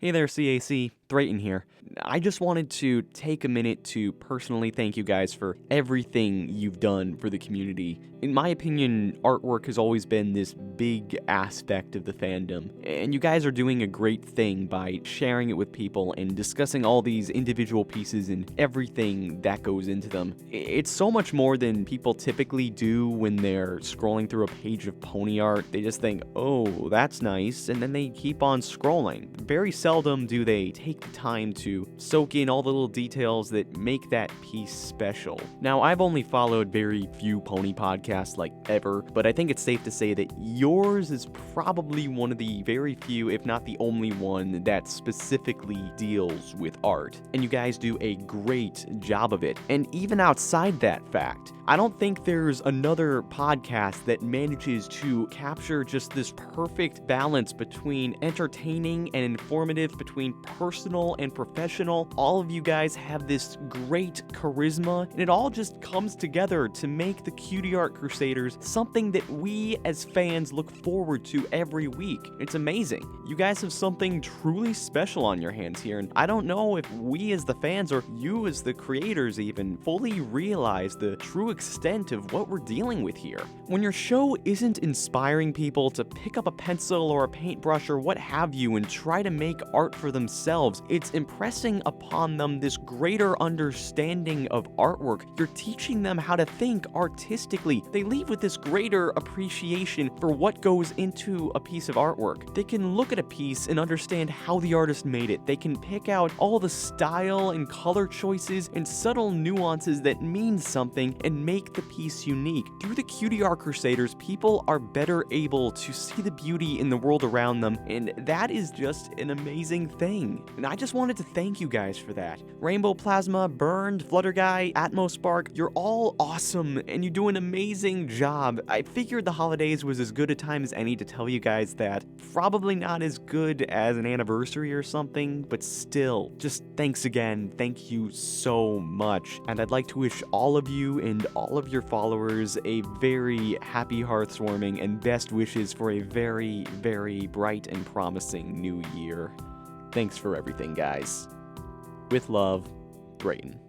Hey there, CAC. Drayton here. I just wanted to take a minute to personally thank you guys for everything you've done for the community. In my opinion, artwork has always been this big aspect of the fandom, and you guys are doing a great thing by sharing it with people and discussing all these individual pieces and everything that goes into them. It's so much more than people typically do when they're scrolling through a page of pony art. They just think, oh, that's nice, and then they keep on scrolling. Very seldom do they take the time to soak in all the little details that make that piece special. Now, I've only followed very few pony podcasts like ever, but I think it's safe to say that yours is probably one of the very few, if not the only one, that specifically deals with art. And you guys do a great job of it. And even outside that fact, I don't think there's another podcast that manages to capture just this perfect balance between entertaining and informative, between personal and professional. All of you guys have this great charisma, and it all just comes together to make the Cutie Art Crusaders something that we as fans look forward to every week. It's amazing. You guys have something truly special on your hands here, and I don't know if we as the fans, or you as the creators even, fully realize the true extent of what we're dealing with here. When your show isn't inspiring people to pick up a pencil or a paintbrush or what have you and try to make art for themselves, it's impressing upon them this greater understanding of artwork. You're teaching them how to think artistically. They leave with this greater appreciation for what goes into a piece of artwork. They can look at a piece and understand how the artist made it. They can pick out all the style and color choices and subtle nuances that mean something and make the piece unique. Through the Cutie Art Crusaders, people are better able to see the beauty in the world around them, and that is just an amazing thing. And I just wanted to thank you guys for that. Rainbow Plasma, Burned, Flutterguy, Atmospark, you're all awesome, and you do an amazing job. I figured the holidays was as good a time as any to tell you guys that. Probably not as good as an anniversary or something, but still, just thanks again. Thank you so much. And I'd like to wish all of you and all of your followers a very happy hearthwarming and best wishes for a very, very bright and promising new year. Thanks for everything, guys. With love, Drayton.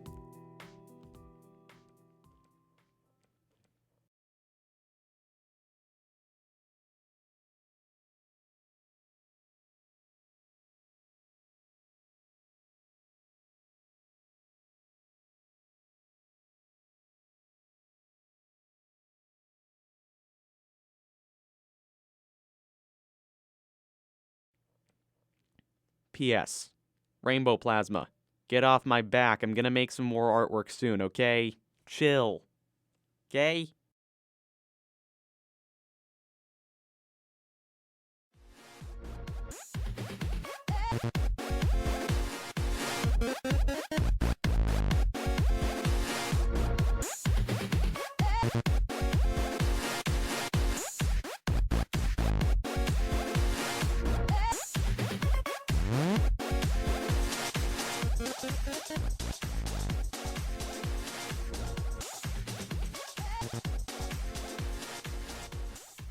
P.S. Rainbow Plasma, get off my back. I'm gonna make some more artwork soon, okay? Chill. Okay?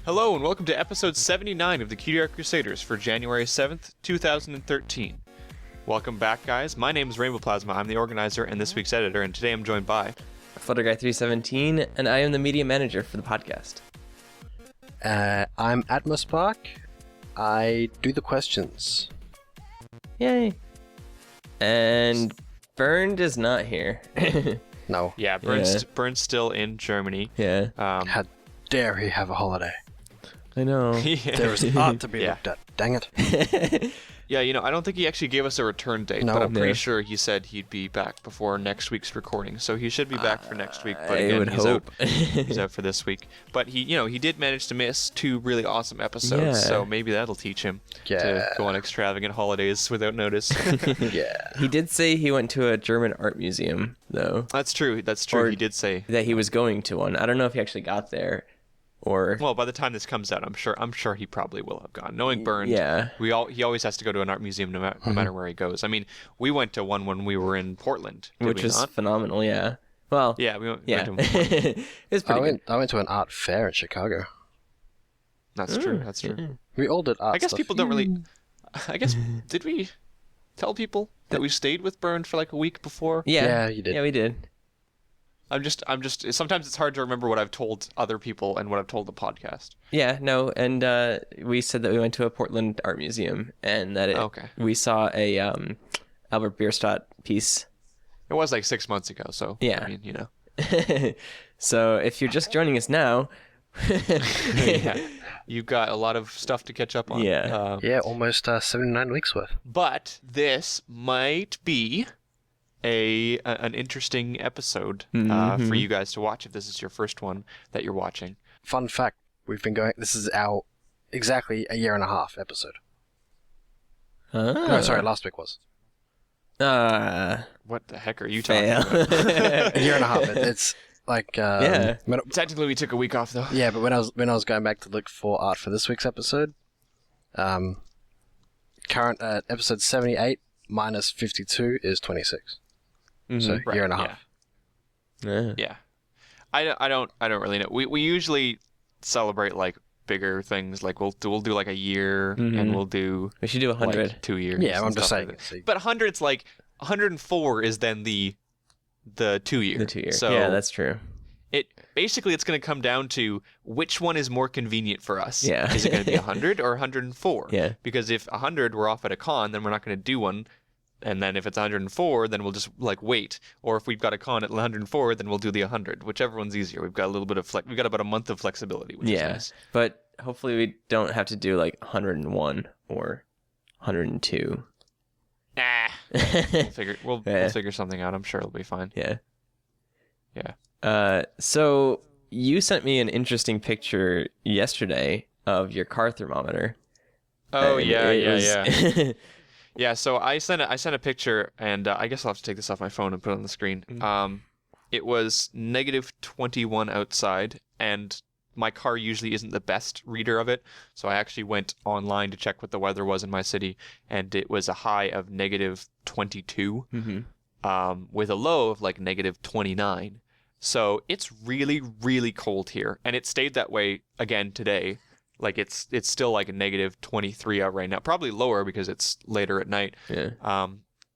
Hello and welcome to episode 79 of the Cutie Art Crusaders for January 7th, 2013. Welcome back, guys. My name is Rainbow Plasma. I'm the organizer and this week's editor, and today I'm joined by Flutterguy317, and I am the media manager for the podcast. I'm Atmospark. I do the questions. Yay. And Burned is not here. No. Yeah, Burn's still in Germany. Yeah. How dare he have a holiday? I know. Yeah. There is art to be looked at. Dang it. Yeah, I don't think he actually gave us a return date, No. but I'm pretty No. sure he said he'd be back before next week's recording. So he should be back for next week, but I again, would he's hope. he's out for this week. But he did manage to miss 2 really awesome episodes, Yeah. so maybe that'll teach him to go on extravagant holidays without notice. Yeah. He did say he went to a German art museum, though. That's true. Or- He did say. That he was going to one. I don't know if he actually got there. Or Well, by the time this comes out, I'm sure he probably will have gone. Knowing Burned, yeah. he always has to go to an art museum no matter where he goes. I mean, we went to one when we were in Portland, did Which we was not? phenomenal, yeah. Well, Yeah, we went yeah. to one. It was pretty good. I went to an art fair in Chicago. That's true. That's true. Yeah. We all did art I guess stuff. people don't really. I guess did we? tell people that we stayed with Byrne for like a week before? Yeah, you did. Yeah, we did. I'm just. Sometimes it's hard to remember what I've told other people and what I've told the podcast. Yeah, no, and we said that we went to a Portland art museum and that we saw a Albert Bierstadt piece. It was like 6 months ago, so Yeah. I mean, you know. So if you're just joining us now, Yeah. You've got a lot of stuff to catch up on. Yeah. Yeah, almost 79 weeks worth. But this might be an interesting episode for you guys to watch if this is your first one that you're watching. Fun fact, we've been going, this is our exactly a year and a half episode. No, sorry, last week was. What the heck are you talking fail. about? A year and a half. It's like Yeah. Technically, we took a week off though. Yeah, but when I was going back to look for art for this week's episode, current episode 78 minus 52 is 26. So Right, year and a half. Yeah. I don't really know. We usually celebrate like bigger things. Like we'll do like a year, and we'll do We should do 100. like 2 years. Yeah, and I'm just stuff saying. like that. See, But 100's like 104 is then the 2 year. The 2 year. So Yeah, that's true. it's going to come down to which one is more convenient for us. Yeah. Is it going to be 100 or 104? Yeah. Because if 100 we're off at a con, then we're not going to do one. And then if it's 104, then we'll just like wait. Or if we've got a con at 104, then we'll do the 100. Whichever one's easier. We've got a little bit of we've got about a month of flexibility, which is Yeah. nice. But hopefully we don't have to do like 101 or 102. Nah. We'll figure something out. I'm sure it'll be fine. Yeah. Yeah. So you sent me an interesting picture yesterday of your car thermometer. Oh And yeah. it was- Yeah, so I sent a picture, and I guess I'll have to take this off my phone and put it on the screen. It was -21 outside, and my car usually isn't the best reader of it, so I actually went online to check what the weather was in my city, and it was a high of -22, with a low of like -29. So it's really, really cold here, and it stayed that way again today. Like it's still like a -23 out right now, probably lower because it's later at night. Yeah.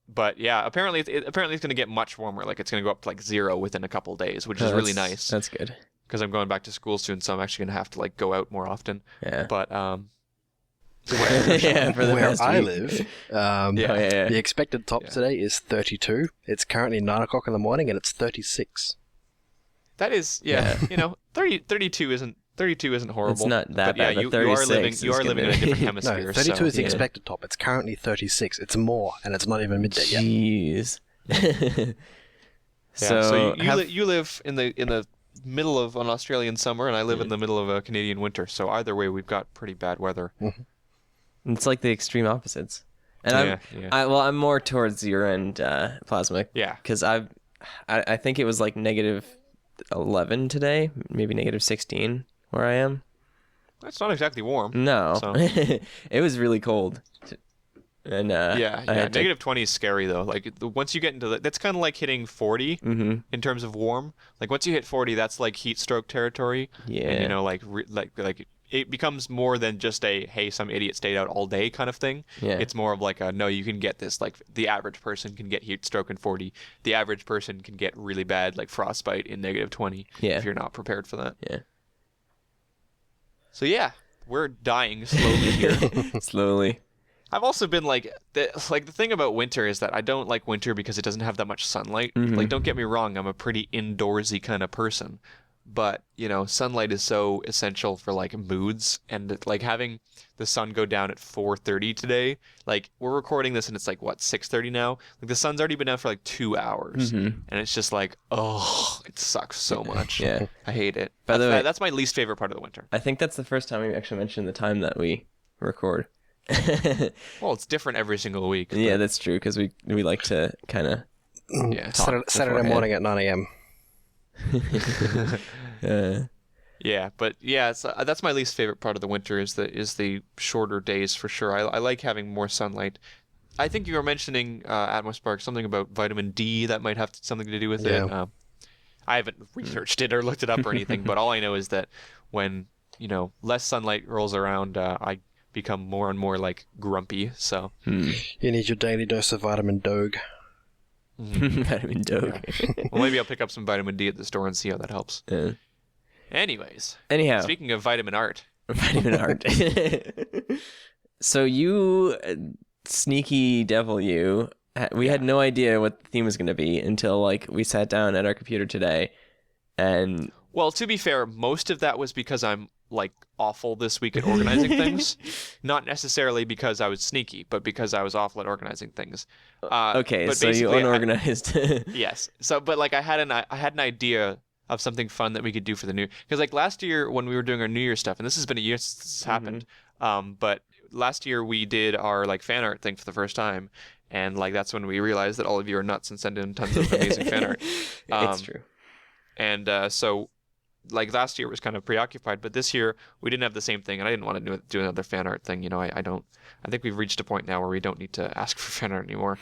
But yeah, apparently it's going to get much warmer. Like it's going to go up to like 0 within a couple days, which is really nice. That's good. Because I'm going back to school soon, so I'm actually going to have to like go out more often. Yeah. But Yeah, for the where past I week. live, Yeah. the expected top today is 32. It's currently 9 o'clock in the morning, and it's 36. that is you know 32 isn't horrible. It's not that but bad, yeah, but you are 36 living is in a gonna different be- hemisphere. No, 32 so. is the yeah. expected top. It's currently 36. It's more, and it's not even midday yet. Jeez. Yeah, so so you, have- you live in the middle of an Australian summer, and I live in the middle of a Canadian winter. So either way, we've got pretty bad weather. it's like the extreme opposites. And Yeah. I'm more towards your end, Plasma. Yeah. Because I think it was like -11 today, maybe -16 where I am. That's not exactly warm. No, So. it was really cold. And Yeah, I had to- -20 is scary though. Like once you get into that's kind of like hitting 40 in terms of warm. Like once you hit 40, that's like heat stroke territory. Yeah. And you know, like it becomes more than just a hey, some idiot stayed out all day kind of thing. Yeah. It's more of like a no, you can get this. Like the average person can get heat stroke in 40. The average person can get really bad like frostbite in -20. Yeah. If you're not prepared for that. Yeah. So yeah, we're dying slowly here. Slowly. I've also been like the thing about winter is that I don't like winter because it doesn't have that much sunlight. Like don't get me wrong, I'm a pretty indoorsy kind of person. But, you know, sunlight is so essential for like moods, and like having the sun go down at 4:30 today. Like we're recording this and it's like what, 6:30 now? Like the sun's already been down for like 2 hours. And it's just like, oh, it sucks so much. Yeah. I hate it. By the way- that's my least favorite part of the winter. I think that's the first time we actually mentioned the time that we record. Well, it's different every single week. Yeah, that's true, because we like to kind of Yeah. Saturday beforehand. morning at 9 a.m. Yeah, but yeah, that's my least favorite part of the winter is the shorter days for sure. I like having more sunlight. I think you were mentioning Atmospark, something about vitamin D that might have something to do with it. Yeah. I haven't researched it or looked it up or anything, but all I know is that when less sunlight rolls around, become more and more like grumpy. So you need your daily dose of vitamin Doge. Vitamin Doge. Yeah. Well, maybe I'll pick up some vitamin D at the store and see how that helps. Anyhow, speaking of vitamin art. So you, sneaky devil, we had no idea what the theme was going to be until like we sat down at our computer today, and well, to be fair, most of that was because I'm like awful this week at organizing things, not necessarily because I was sneaky, but because I was awful at organizing things. Okay, but so you unorganized. Yes. So, but like I had an idea of something fun that we could do for the new, because like last year when we were doing our New Year stuff, and this has been a year since this happened, but last year we did our like fan art thing for the first time, and like that's when we realized that all of you are nuts and send in tons of amazing fan art. It's true. And so like last year was kind of preoccupied, but this year we didn't have the same thing, and I didn't want to do another fan art thing. I think we've reached a point now where we don't need to ask for fan art anymore.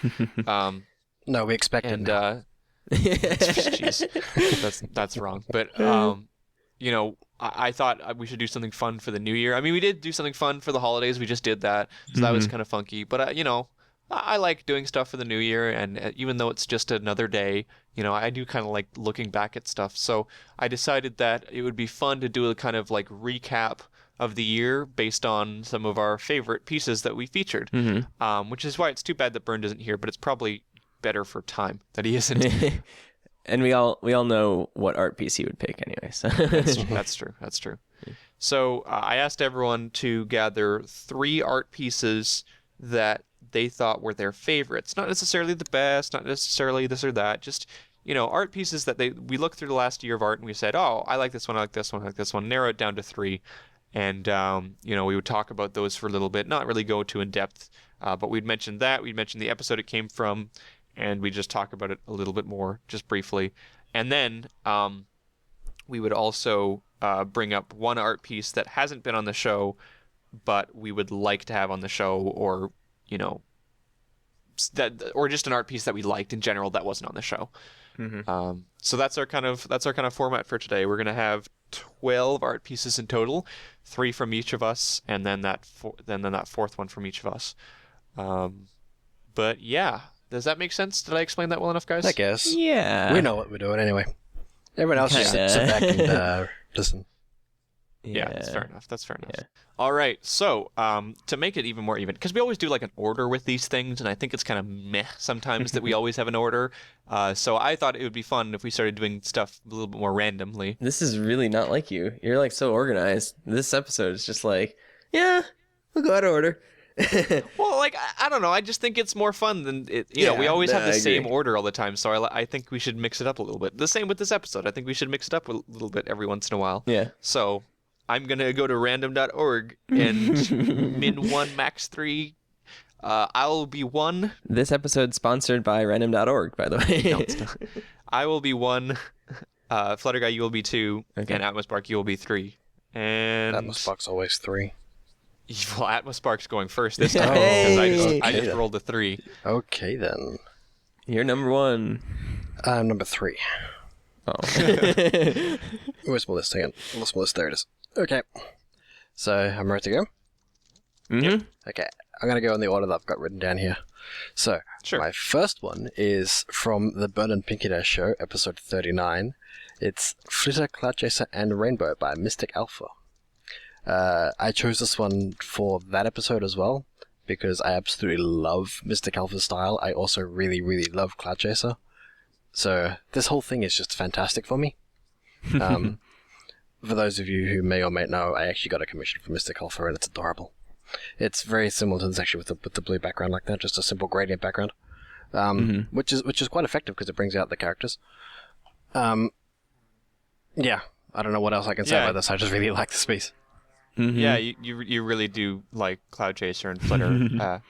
No, we expect it now. Jeez, that's wrong. But I thought we should do something fun for the new year. I mean, we did do something fun for the holidays. We just did that, so that was kind of funky. But I like doing stuff for the new year, and even though it's just another day, I do kind of like looking back at stuff. So I decided that it would be fun to do a kind of like recap of the year based on some of our favorite pieces that we featured, which is why it's too bad that Byrne isn't here, but it's probably better for time that he isn't. And we all know what art piece he would pick anyway. So. That's true. So I asked everyone to gather 3 art pieces that they thought were their favorites. Not necessarily the best, not necessarily this or that, just art pieces that we looked through the last year of art and we said, oh, I like this one, I like this one, I like this one. Narrow it down to 3, and we would talk about those for a little bit, not really go too in depth, but we'd mention the episode it came from, and we just talk about it a little bit more, just briefly. And then we would also bring up one art piece that hasn't been on the show, but we would like to have on the show, or or just an art piece that we liked in general that wasn't on the show. So that's our kind of format for today. We're gonna have 12 art pieces in total, 3 from each of us, and then that fourth one from each of us. But yeah. Does that make sense? Did I explain that well enough, guys? I guess. Yeah. We know what we're doing anyway. Everyone else just sit back and listen. Yeah, that's fair enough. Yeah. All right, so to make it even more even, because we always do like an order with these things, and I think it's kind of meh sometimes that we always have an order. So I thought it would be fun if we started doing stuff a little bit more randomly. This is really not like you. You're like so organized. This episode is just like, yeah, we'll go out of order. Well, like I don't know. I just think it's more fun than it. We always have the same order all the time, so I think we should mix it up a little bit. The same with this episode. I think we should mix it up a little bit every once in a while. Yeah. So I'm gonna go to random.org and min 1 max 3. I'll be 1. This episode sponsored by random.org, by the way. No, it's not. I will be 1. Flutter Guy, you will be 2, and Atmos Bark, you will be 3. And Atmos Bark's always 3. Well, Atmos Bark's going first this time because I just rolled a 3. Okay then. You're number 1. I'm number 3. Oh. Where's my list? Hang on. I lost my list. There it is. Okay. So I'm ready to go. Mm-hmm. Okay. I'm gonna go in the order that I've got written down here. So my first one is from the Burn and Pinky Dash Show, episode 39. It's Flitter, Cloud Chaser, and Rainbow by Mystic Alpha. I chose this one for that episode as well, because I absolutely love Mystic Alpha's style. I also really, really love Cloud Chaser. So this whole thing is just fantastic for me. For those of you who may or may not know, I actually got a commission for Mystic Alpha, and it's adorable. It's very similar to this actually with the blue background like that, just a simple gradient background, which is quite effective because it brings out the characters. Yeah, I don't know what else I can say about this. I just really like this piece. Mm-hmm. Yeah, you really do like Cloud Chaser and Flitter.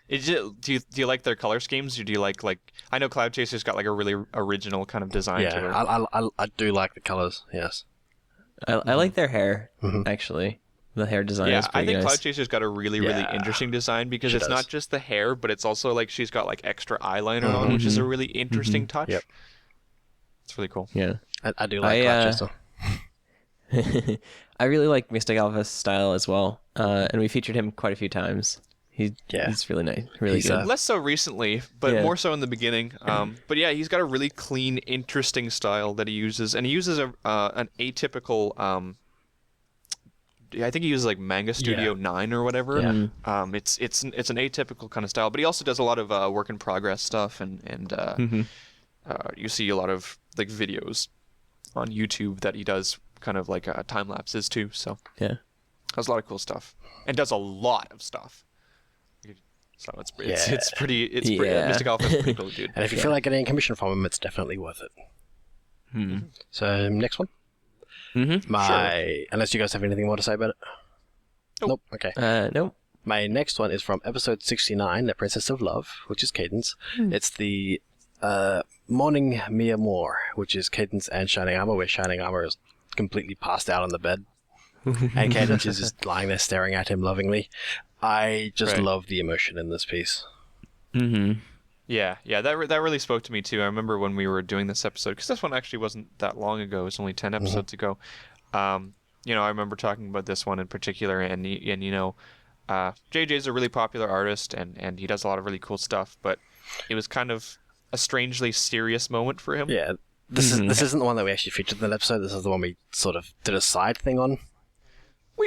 Do you like their color schemes, or do you like I know Cloud Chaser's got like a really original kind of design to her. I do like the colors. Yes, I like their hair actually. The hair design is pretty I think nice. Cloud Chaser's got a really interesting design because it's not just the hair, but it's also like she's got like extra eyeliner on, which is a really interesting touch. Yep. It's really cool. Yeah, I do like Cloud Chaser. I really like Mystic Alpha's style as well, and we featured him quite a few times. He's really nice, really good. Less so recently, but more so in the beginning. But yeah, he's got a really clean, interesting style that he uses, and he uses an atypical. I think he uses like Manga Studio 9 or whatever. Yeah. It's an atypical kind of style, but he also does a lot of work in progress stuff, and you see a lot of like videos on YouTube that he does kind of like time lapses too. So yeah, does a lot of cool stuff and does a lot of stuff. So it's pretty Mystic Alpha is pretty cool, dude. And if you feel like getting a commission from him, it's definitely worth it. So next one. Unless you guys have anything more to say about it. Nope. Okay. Nope. My next one is from episode 69, The Princess of Love, which is Cadence. It's the Morning Mia Moore, which is Cadence and Shining Armor, where Shining Armor is completely passed out on the bed. And Cadence is just lying there staring at him lovingly. I just love the emotion in this piece. Yeah, that really spoke to me too. I remember when we were doing this episode, because this one actually wasn't that long ago. It was only 10 episodes ago. I remember talking about this one in particular, and JJ's a really popular artist, and he does a lot of really cool stuff, but it was kind of a strangely serious moment for him. Yeah, this isn't the one that we actually featured in the episode. This is the one we sort of did a side thing on.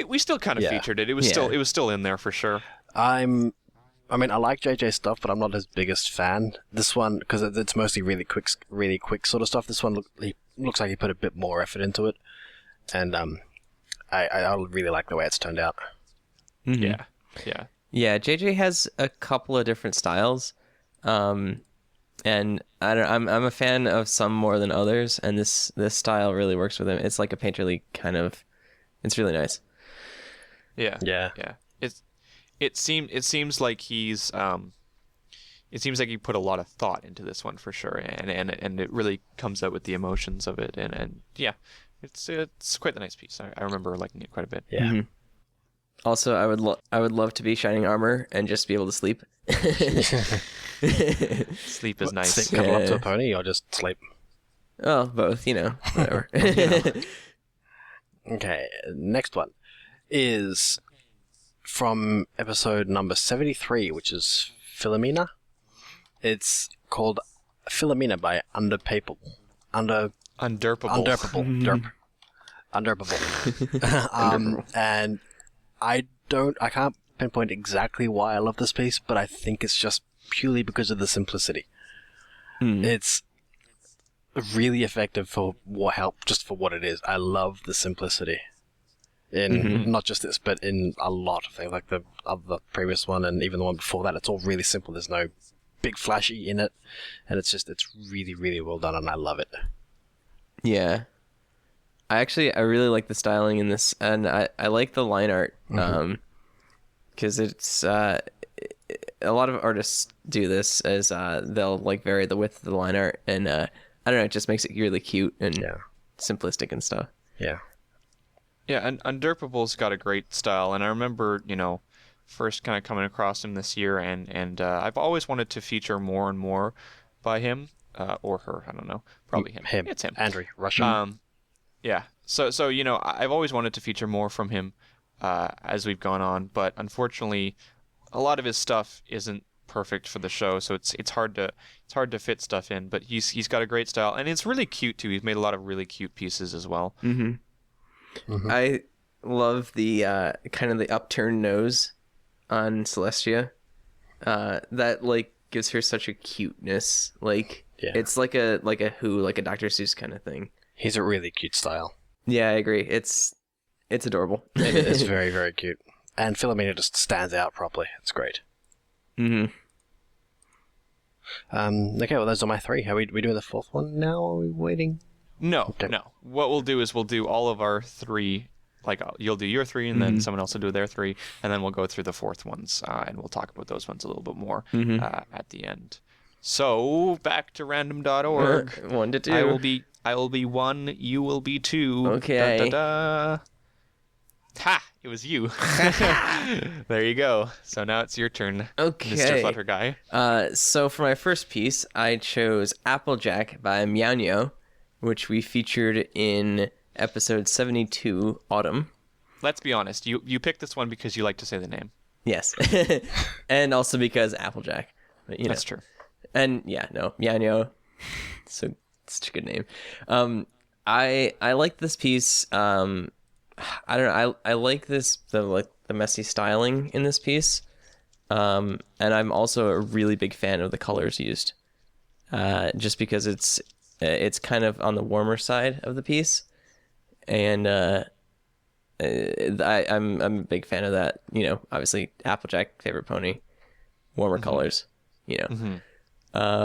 We still kind of featured it. It was still in there for sure. I like JJ's stuff, but I'm not his biggest fan. This one, because it's mostly really quick sort of stuff. This one looks like he put a bit more effort into it, and I really like the way it's turned out. Yeah. JJ has a couple of different styles, and I'm a fan of some more than others, and this style really works with him. It's like a painterly kind of. It's really nice. Yeah. It seems like he's it seems like he put a lot of thought into this one for sure, and it really comes out with the emotions of it, and yeah, it's quite a nice piece. I remember liking it quite a bit. Yeah. Also, I would love to be Shining Armor and just be able to sleep. Sleep is nice. Cuddle up to a pony or just sleep? Oh, both. Whatever. Okay, next one is from episode number 73, which is Philomena. It's called Philomena by Underpable. Underpable. And I can't pinpoint exactly why I love this piece, but I think it's just purely because of the simplicity. It's really effective for what it is. I love the simplicity in not just this, but in a lot of things, like the previous one and even the one before that. It's all really simple. There's no big flashy in it, and it's really, really well done, and I love it. Yeah, I really like the styling in this, and I like the line art, because it's a lot of artists do this, as they'll like vary the width of the line art, and I don't know, it just makes it really cute and simplistic and stuff. Yeah, and Underpable's got a great style, and I remember, first kind of coming across him this year, and I've always wanted to feature more and more by him, or her, I don't know, probably him. It's him. Andrew, Russian. Yeah, so I've always wanted to feature more from him as we've gone on, but unfortunately, a lot of his stuff isn't perfect for the show, so it's hard to fit stuff in, but he's got a great style, and it's really cute too. He's made a lot of really cute pieces as well. I love the kind of the upturned nose on Celestia. That like gives her such a cuteness. Like it's like a Dr. Seuss kind of thing. He's a really cute style. Yeah, I agree. It's adorable. It is very, very cute. And Philomena just stands out properly. It's great. Okay, well, those are my three. Are we doing the fourth one now, or are we waiting? No. What we'll do is we'll do all of our three. Like, you'll do your three, and then someone else will do their three, and then we'll go through the fourth ones, and we'll talk about those ones a little bit more at the end. So, back to random.org. 1 to 2. I will be 1, you will be 2. Okay. Ha! It was you. There you go. So now it's your turn, okay. Mr. Flutter Guy. So for my first piece, I chose Applejack by Meow, which we featured in episode 72, Autumn. Let's be honest. You picked this one because you like to say the name. Yes. And also because Applejack. But, That's true. And yeah, no, Yanyo. So such a good name. I like this piece. I don't know. I like the messy styling in this piece. And I'm also a really big fan of the colors used. Just because it's kind of on the warmer side of the piece, and I'm a big fan of that. You know, obviously Applejack, favorite pony, warmer colors. You know,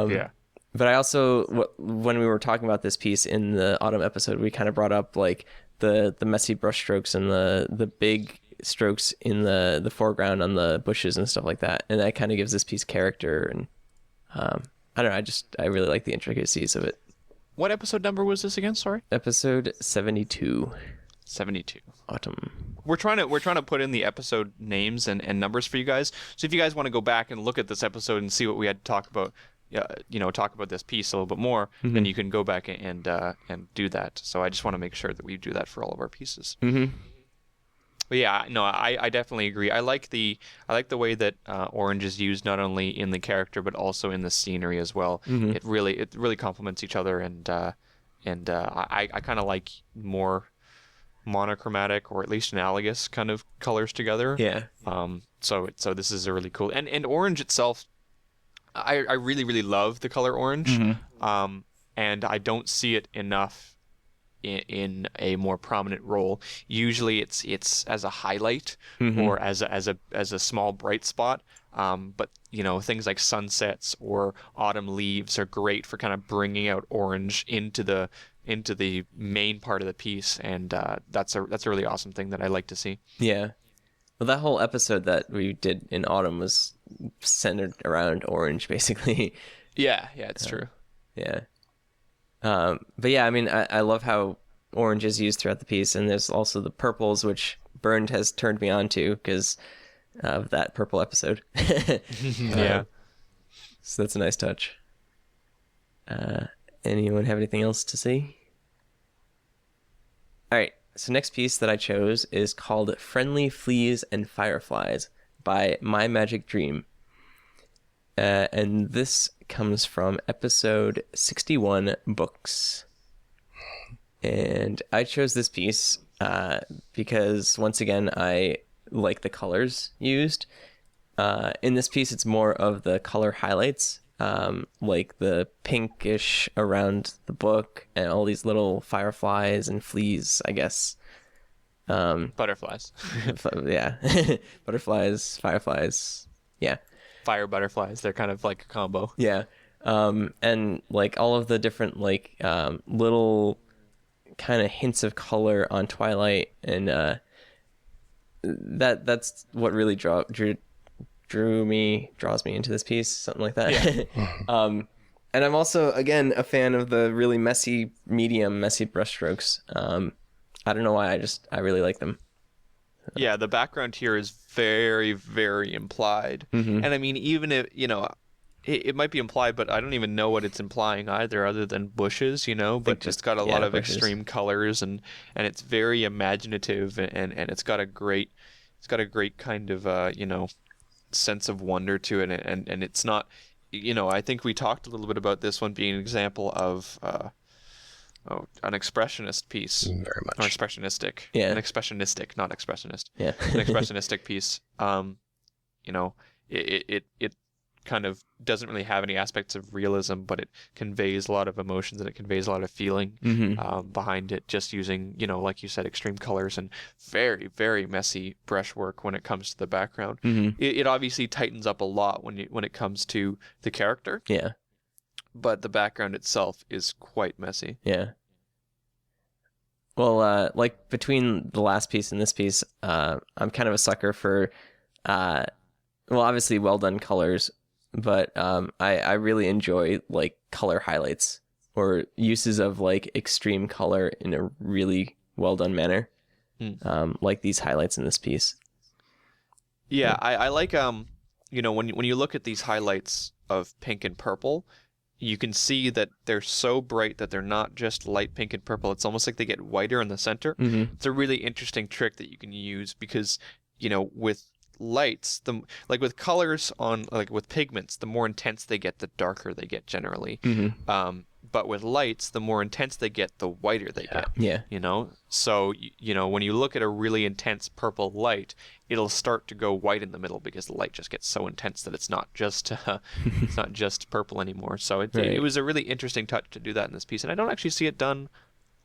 Yeah. But I also, when we were talking about this piece in the Autumn episode, we kind of brought up like the messy brush strokes and the big strokes in the foreground on the bushes and stuff like that, and that kind of gives this piece character. And I don't know, I really like the intricacies of it. What episode number was this again? Sorry. Episode 72. 72. Autumn. We're trying to put in the episode names and numbers for you guys. So if you guys want to go back and look at this episode and see what we had to talk about, talk about this piece a little bit more, then you can go back and do that. So I just want to make sure that we do that for all of our pieces. Mm-hmm. But yeah, no, I definitely agree. I like the way that orange is used not only in the character but also in the scenery as well. Mm-hmm. It really complements each other, and I kind of like more monochromatic or at least analogous kind of colors together. Yeah. So this is a really cool, and orange itself, I really love the color orange. Mm-hmm. And I don't see it enough in a more prominent role. Usually it's as a highlight or as a small bright spot. But things like sunsets or autumn leaves are great for kind of bringing out orange into the main part of the piece, and that's a really awesome thing that I like to see. Yeah. Well, that whole episode that we did in Autumn was centered around orange, basically. Yeah, it's true. Yeah. But yeah, I mean, I love how orange is used throughout the piece, and there's also the purples, which Bernd has turned me on to because of that purple episode. Yeah. So that's a nice touch. Anyone have anything else to say? All right. So next piece that I chose is called Friendly Fleas and Fireflies by My Magic Dream. And this comes from episode 61, Books. And I chose this piece because, once again, I like the colors used. In this piece, it's more of the color highlights, like the pinkish around the book and all these little fireflies and fleas, I guess. Butterflies. Yeah. Butterflies, fireflies. Yeah. Fire butterflies. They're kind of like a combo. Yeah. And like all of the different like little kind of hints of color on Twilight, and that's what really draws me into this piece, something like that. Yeah. And I'm also, again, a fan of the really messy brushstrokes. I don't know why, I really like them. Yeah, the background here is very, very implied. Mm-hmm. And I mean, even if, it might be implied, but I don't even know what it's implying either, other than bushes, but it's got a lot of bushes. Extreme colors, and it's very imaginative, and it's got a great kind of, sense of wonder to it. And it's not, I think we talked a little bit about this one being an example of, an expressionist piece. Very much. Or expressionistic. Yeah. An expressionistic, not expressionist. Yeah. An expressionistic piece. It kind of doesn't really have any aspects of realism, but it conveys a lot of emotions and it conveys a lot of feeling behind it, just using, like you said, extreme colors and very, very messy brushwork when it comes to the background. Mm-hmm. It obviously tightens up a lot when it comes to the character. Yeah. But the background itself is quite messy. Yeah. Well, like between the last piece and this piece, I'm kind of a sucker for, obviously well done colors, but I really enjoy like color highlights or uses of like extreme color in a really well done manner, like these highlights in this piece. Yeah, I like when you look at these highlights of pink and purple, you can see that they're so bright that they're not just light pink and purple. It's almost like they get whiter in the center. Mm-hmm. It's a really interesting trick that you can use because, with lights, like with colors like with pigments, the more intense they get, the darker they get generally. Mm-hmm. But with lights, the more intense they get, the whiter they get. Yeah. So, when you look at a really intense purple light, it'll start to go white in the middle because the light just gets so intense that it's not just it's not just purple anymore. So it was a really interesting touch to do that in this piece, and I don't actually see it done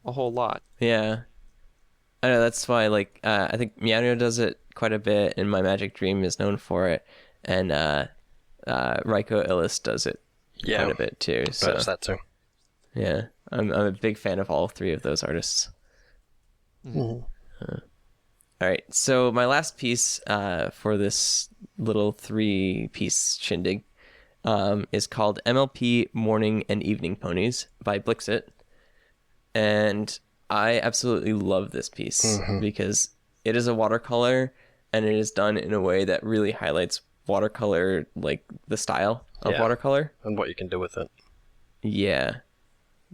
a whole lot. Yeah. I know, that's why, like, I think Miano does it quite a bit, and My Magic Dream is known for it, and Raiko Illis does it quite a bit too. So That's that too. yeah, I'm a big fan of all three of those artists. Mm-hmm. All right, so my last piece for this little 3-piece shindig is called MLP Morning and Evening Ponies by Blixit. And I absolutely love this piece because it is a watercolor and it is done in a way that really highlights watercolor, like the style of watercolor. And what you can do with it. Yeah.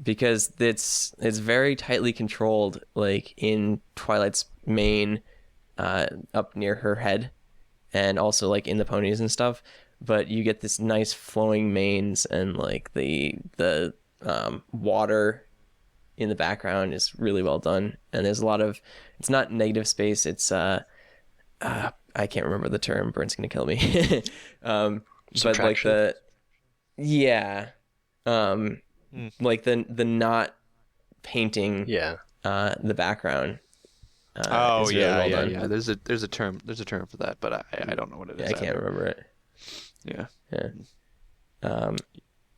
Because it's very tightly controlled, like in Twilight's mane, up near her head, and also like in the ponies and stuff. But you get this nice flowing manes, and like the water in the background is really well done. And there's a lot of, it's not negative space. It's I can't remember the term. Brent's gonna kill me. But like like the not painting the background. Is really well done. Yeah. There's a term for that, but I don't know what it is. I can't remember it. Yeah.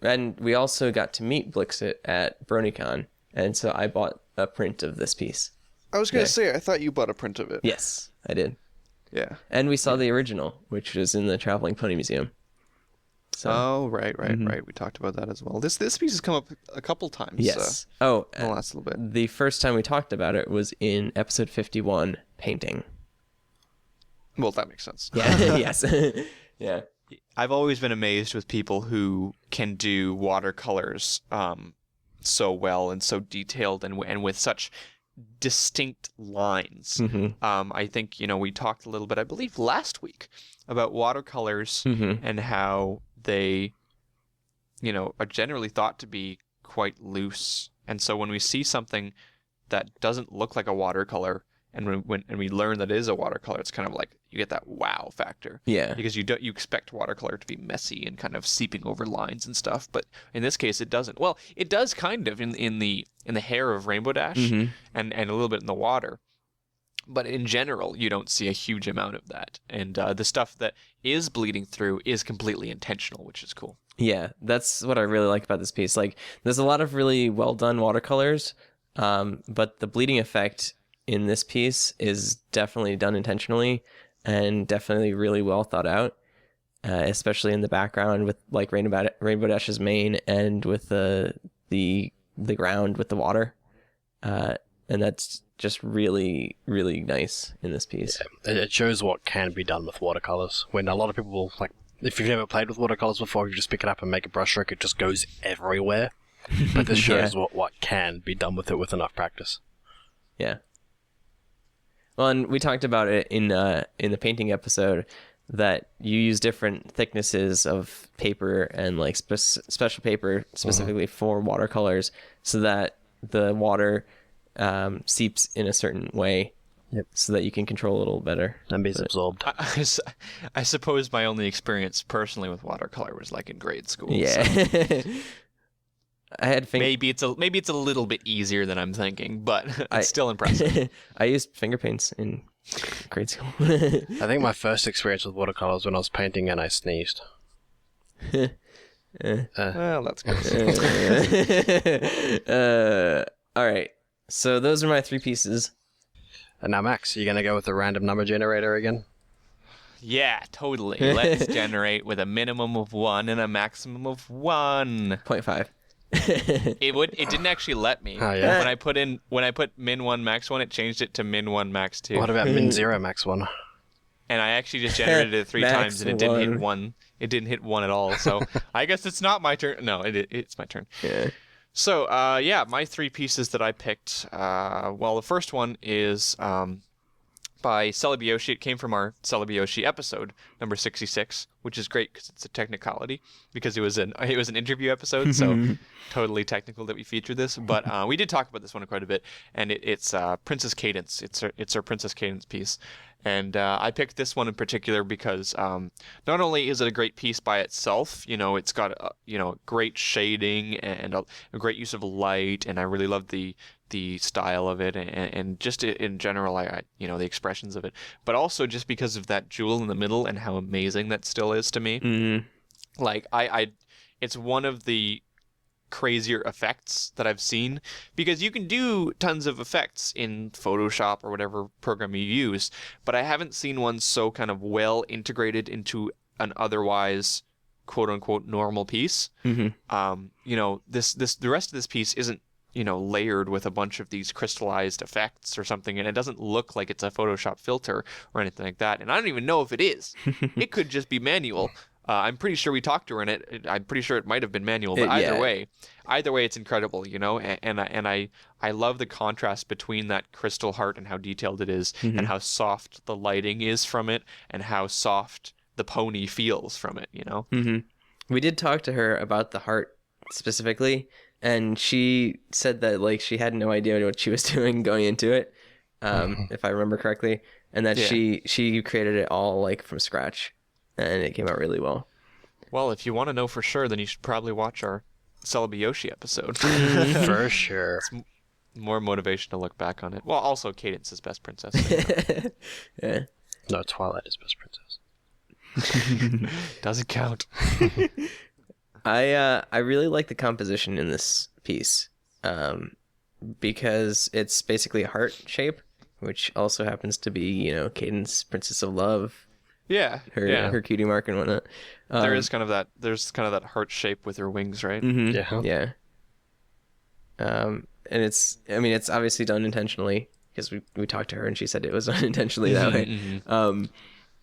And we also got to meet Blixit at BronyCon, and so I bought a print of this piece. I was gonna say, I thought you bought a print of it. Yes, I did. Yeah. And we saw the original, which was in the Traveling Pony Museum. So, right. We talked about that as well. This piece has come up a couple times. Yes. In the last little bit. The first time we talked about it was in episode 51, painting. Well, that makes sense. Yeah. Yes. Yeah. I've always been amazed with people who can do watercolors so well and so detailed and with such distinct lines. I think, we talked a little bit, I believe last week, about watercolors and how they, are generally thought to be quite loose. And so when we see something that doesn't look like a watercolor, and when we learn that it is a watercolor, it's kind of like you get that wow factor. Yeah. Because you expect watercolor to be messy and kind of seeping over lines and stuff, but in this case it doesn't. Well, it does kind of in the hair of Rainbow Dash and a little bit in the water. But in general, you don't see a huge amount of that. And the stuff that is bleeding through is completely intentional, which is cool. Yeah, that's what I really like about this piece. Like, there's a lot of really well done watercolors, but the bleeding effect in this piece is definitely done intentionally and definitely really well thought out, especially in the background with like Rainbow Dash's mane and with the ground with the water. And that's just really, really nice in this piece. Yeah, it shows what can be done with watercolors. When a lot of people will, like, if you've never played with watercolors before, you just pick it up and make a brushstroke, it just goes everywhere. But this shows what can be done with it with enough practice. Yeah. Well, and we talked about it in the painting episode that you use different thicknesses of paper and like special paper specifically for watercolors so that the water seeps in a certain way, so that you can control it a little better and be absorbed. I suppose my only experience personally with watercolor was like in grade school. Yeah. So. I had maybe it's a little bit easier than I'm thinking, but it's still impressive. I used finger paints in grade school. I think my first experience with watercolors when I was painting and I sneezed. Well, that's good. All right. So those are my 3 pieces. And now, Max, are you going to go with the random number generator again? Yeah, totally. Let's generate with a minimum of 1 and a maximum of 1. 0.5. It didn't actually let me. Oh, yeah. When I put min 1 max 1, it changed it to min 1 max 2. What about min 0 max 1? And I actually just generated it 3 times and it didn't hit 1. It didn't hit 1 at all. So I guess it's not my turn. No, it's my turn. Yeah. So my 3 pieces that I picked. Well, the first one is by Celebiyoshi. It came from our Celebiyoshi episode, number 66, which is great because it's a technicality, because it was an interview episode, so totally technical that we featured this. But we did talk about this one quite a bit, and it's Princess Cadence. It's our Princess Cadence piece. And I picked this one in particular because not only is it a great piece by itself, it's got great shading and a great use of light, and I really love the style of it, and just in general, I the expressions of it, but also just because of that jewel in the middle and how amazing that still is to me. Mm-hmm. Like it's one of the crazier effects that I've seen, because you can do tons of effects in Photoshop or whatever program you use, but I haven't seen one so kind of well integrated into an otherwise quote unquote normal piece. Mm-hmm. The rest of this piece isn't layered with a bunch of these crystallized effects or something, and it doesn't look like it's a Photoshop filter or anything like that, and I don't even know if it is. It could just be manual. I'm pretty sure we talked to her in it. I'm pretty sure it might have been manual, but either way, it's incredible, and I love the contrast between that crystal heart and how detailed it is, and how soft the lighting is from it, and how soft the pony feels from it, Mm-hmm. We did talk to her about the heart specifically, and she said that she had no idea what she was doing going into it, if I remember correctly, and that she created it all from scratch, and it came out really well. Well, if you want to know for sure, then you should probably watch our Celebiyoshi episode. For sure. It's more motivation to look back on it. Well, also Cadence is best princess. Yeah. No, Twilight is best princess. Doesn't count. I really like the composition in this piece, because it's basically a heart shape, which also happens to be Cadence, Princess of Love. Yeah, her cutie mark and whatnot. There's kind of that heart shape with her wings, right? Mm-hmm. Yeah. And it's obviously done intentionally, because we talked to her and she said it was done intentionally that way. Mm-hmm.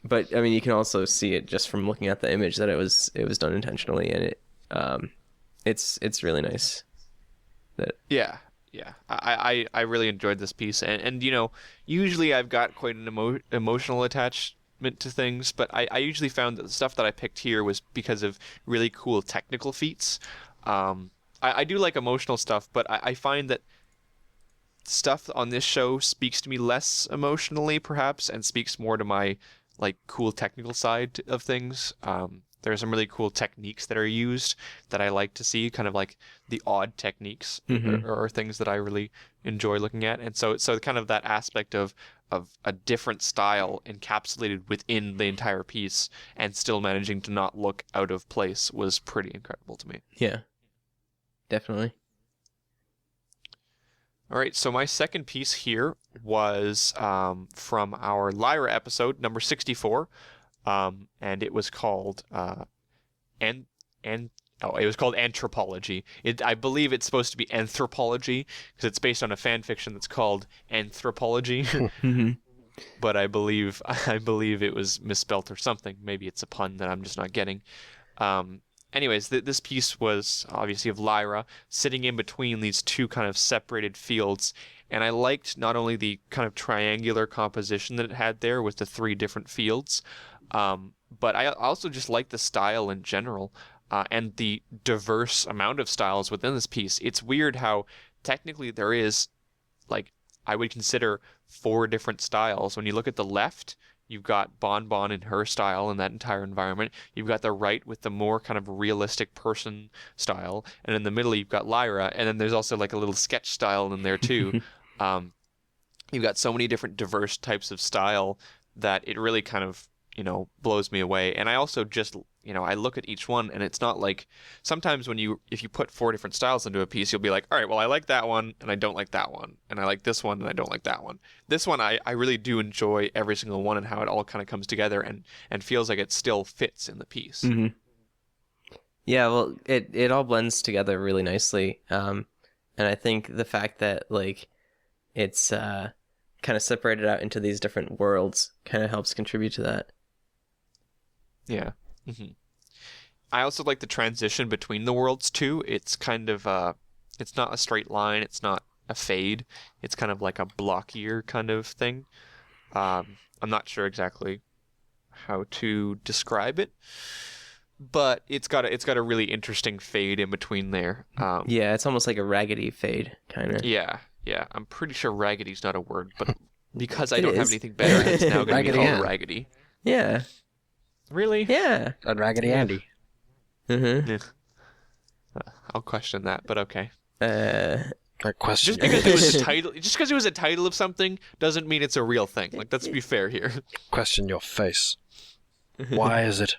But you can also see it just from looking at the image that it was done intentionally, and it's really nice. Yeah. I really enjoyed this piece, and usually I've got quite an emotional attachment to things, but I usually found that the stuff that I picked here was because of really cool technical feats. I do like emotional stuff, but I find that stuff on this show speaks to me less emotionally, perhaps, and speaks more to my cool technical side of things. There are some really cool techniques that are used that I like to see, kind of like the odd techniques, or things that I really enjoy looking at. And so kind of that aspect of a different style encapsulated within the entire piece and still managing to not look out of place was pretty incredible to me. Yeah, definitely. All right, so my second piece here was from our Lyra episode, number 64. And it was called it was called Anthropology. I believe it's supposed to be Anthropology because it's based on a fan fiction that's called Anthropology. But I believe it was misspelt or something. Maybe it's a pun that I'm just not getting. Anyways, this piece was obviously of Lyra sitting in between these two kind of separated fields. And I liked not only the kind of triangular composition that it had there with the 3 different fields, but I also just like the style in general, and the diverse amount of styles within this piece. It's weird how technically there is, I would consider 4 different styles. When you look at the left, you've got Bon Bon in her style in that entire environment. You've got the right with the more kind of realistic person style, and in the middle you've got Lyra, and then there's also a little sketch style in there too. You've got so many different diverse types of style that it really kind of blows me away. And I also just I look at each one, and it's not like sometimes if you put 4 different styles into a piece, you'll be like, all right, well, I like that one and I don't like that one, and I like this one and I don't like that one. This one I really do enjoy every single one and how it all kind of comes together and feels like it still fits in the piece. Mm-hmm. Yeah, well, it all blends together really nicely, and I think the fact that it's kind of separated out into these different worlds kind of helps contribute to that. Yeah. Mm-hmm. I also like the transition between the worlds too. It's kind of it's not a straight line. It's not a fade. It's kind of like a blockier kind of thing. I'm not sure exactly how to describe it, but it's got a really interesting fade in between there. Yeah, it's almost like a raggedy fade, kind of. Yeah. I'm pretty sure raggedy's not a word, but because I don't have anything better, it's now going to be called raggedy. Yeah. Really? Yeah. A Raggedy Andy. Mm-hmm. Yeah. I'll question that, but okay. Question. Just because it was a title of something doesn't mean it's a real thing. Like, let's be fair here. Question your face. Why is it?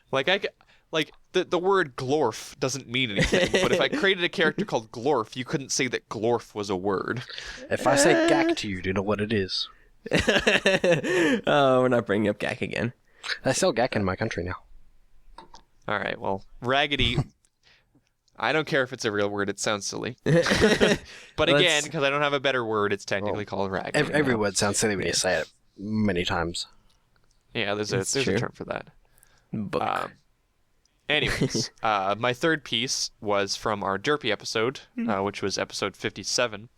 The word glorf doesn't mean anything, but if I created a character called Glorf, you couldn't say that glorf was a word. If I say gack to you, do you know what it is? Oh, we're not bringing up gack again. They sell gack in my country now. All right, well, raggedy. I don't care if it's a real word. It sounds silly. But again, because I don't have a better word, it's technically called raggedy. Every word sounds silly when you say it many times. Yeah, there's a term for that. Book. Anyways, my third piece was from our Derpy episode, which was episode 57,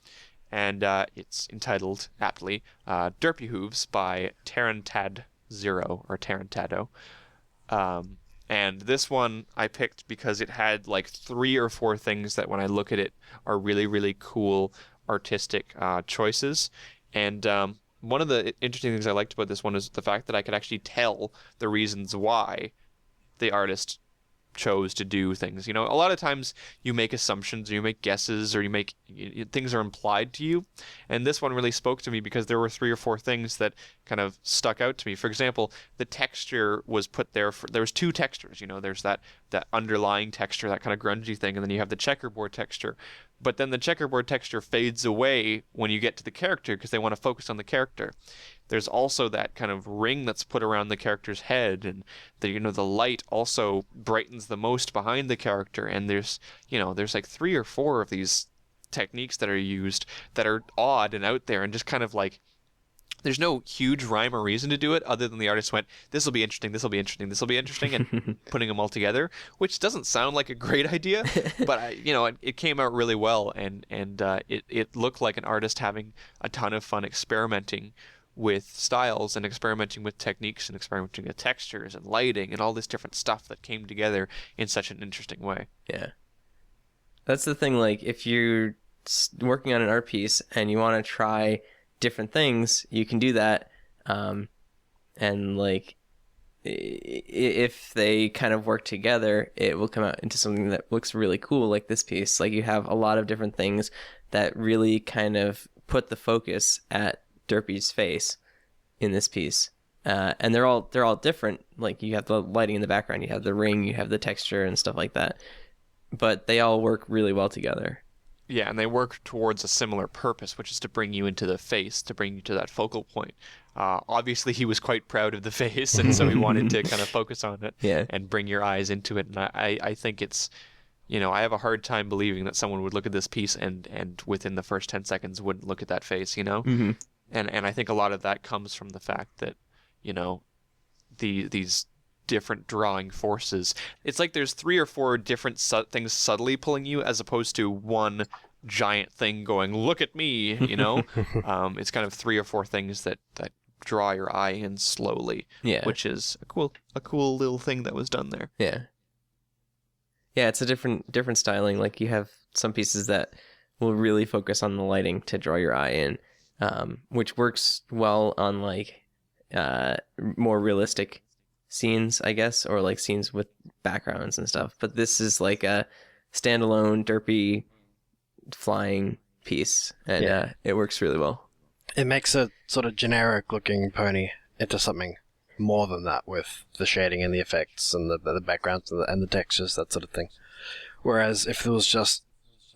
and it's entitled, aptly, Derpy Hooves by Tarantad0, or Tarantado. And this one I picked because it had like 3 or 4 things that when I look at it are really, really cool artistic choices. And one of the interesting things I liked about this one is the fact that I could actually tell the reasons why the artist chose to do things. You know, a lot of times you make assumptions, or you make guesses, or things are implied to you. And this one really spoke to me because there were 3 or 4 things that kind of stuck out to me. For example, the texture was put there there was 2 textures. You know, there's that underlying texture, that kind of grungy thing, and then you have the checkerboard texture. But then the checkerboard texture fades away when you get to the character because they want to focus on the character. There's also that kind of ring that's put around the character's head, and the light also brightens the most behind the character. And there's like 3 or 4 of these techniques that are used that are odd and out there, and just kind of like there's no huge rhyme or reason to do it other than the artist went, this will be interesting, this will be interesting, this will be interesting, and putting them all together, which doesn't sound like a great idea, but it came out really well, and it looked like an artist having a ton of fun experimenting with styles and experimenting with techniques and experimenting with textures and lighting and all this different stuff that came together in such an interesting way. Yeah. That's the thing, like, if you're working on an art piece and you want to try different things, you can do that, and like if they kind of work together, it will come out into something that looks really cool, like this piece. Like, you have a lot of different things that really kind of put the focus at Derpy's face in this piece, and they're all different. Like, you have the lighting in the background, you have the ring, you have the texture and stuff like that, but they all work really well together. Yeah, and they work towards a similar purpose, which is to bring you into the face, to bring you to that focal point. Obviously, he was quite proud of the face, and so he wanted to kind of focus on it and bring your eyes into it. And I think it's, I have a hard time believing that someone would look at this piece and within the first 10 seconds wouldn't look at that face, Mm-hmm. And I think a lot of that comes from the fact that, these different drawing forces. It's like there's 3 or 4 different things subtly pulling you, as opposed to one giant thing going, look at me, It's kind of 3 or 4 things that draw your eye in slowly, which is a cool little thing that was done there. Yeah, it's a different styling. Like, you have some pieces that will really focus on the lighting to draw your eye in, which works well on like more realistic scenes, I guess, or like scenes with backgrounds and stuff. But this is like a standalone derpy flying piece, and it works really well. It makes a sort of generic looking pony into something more than that, with the shading and the effects and the backgrounds and the textures, that sort of thing. Whereas if it was just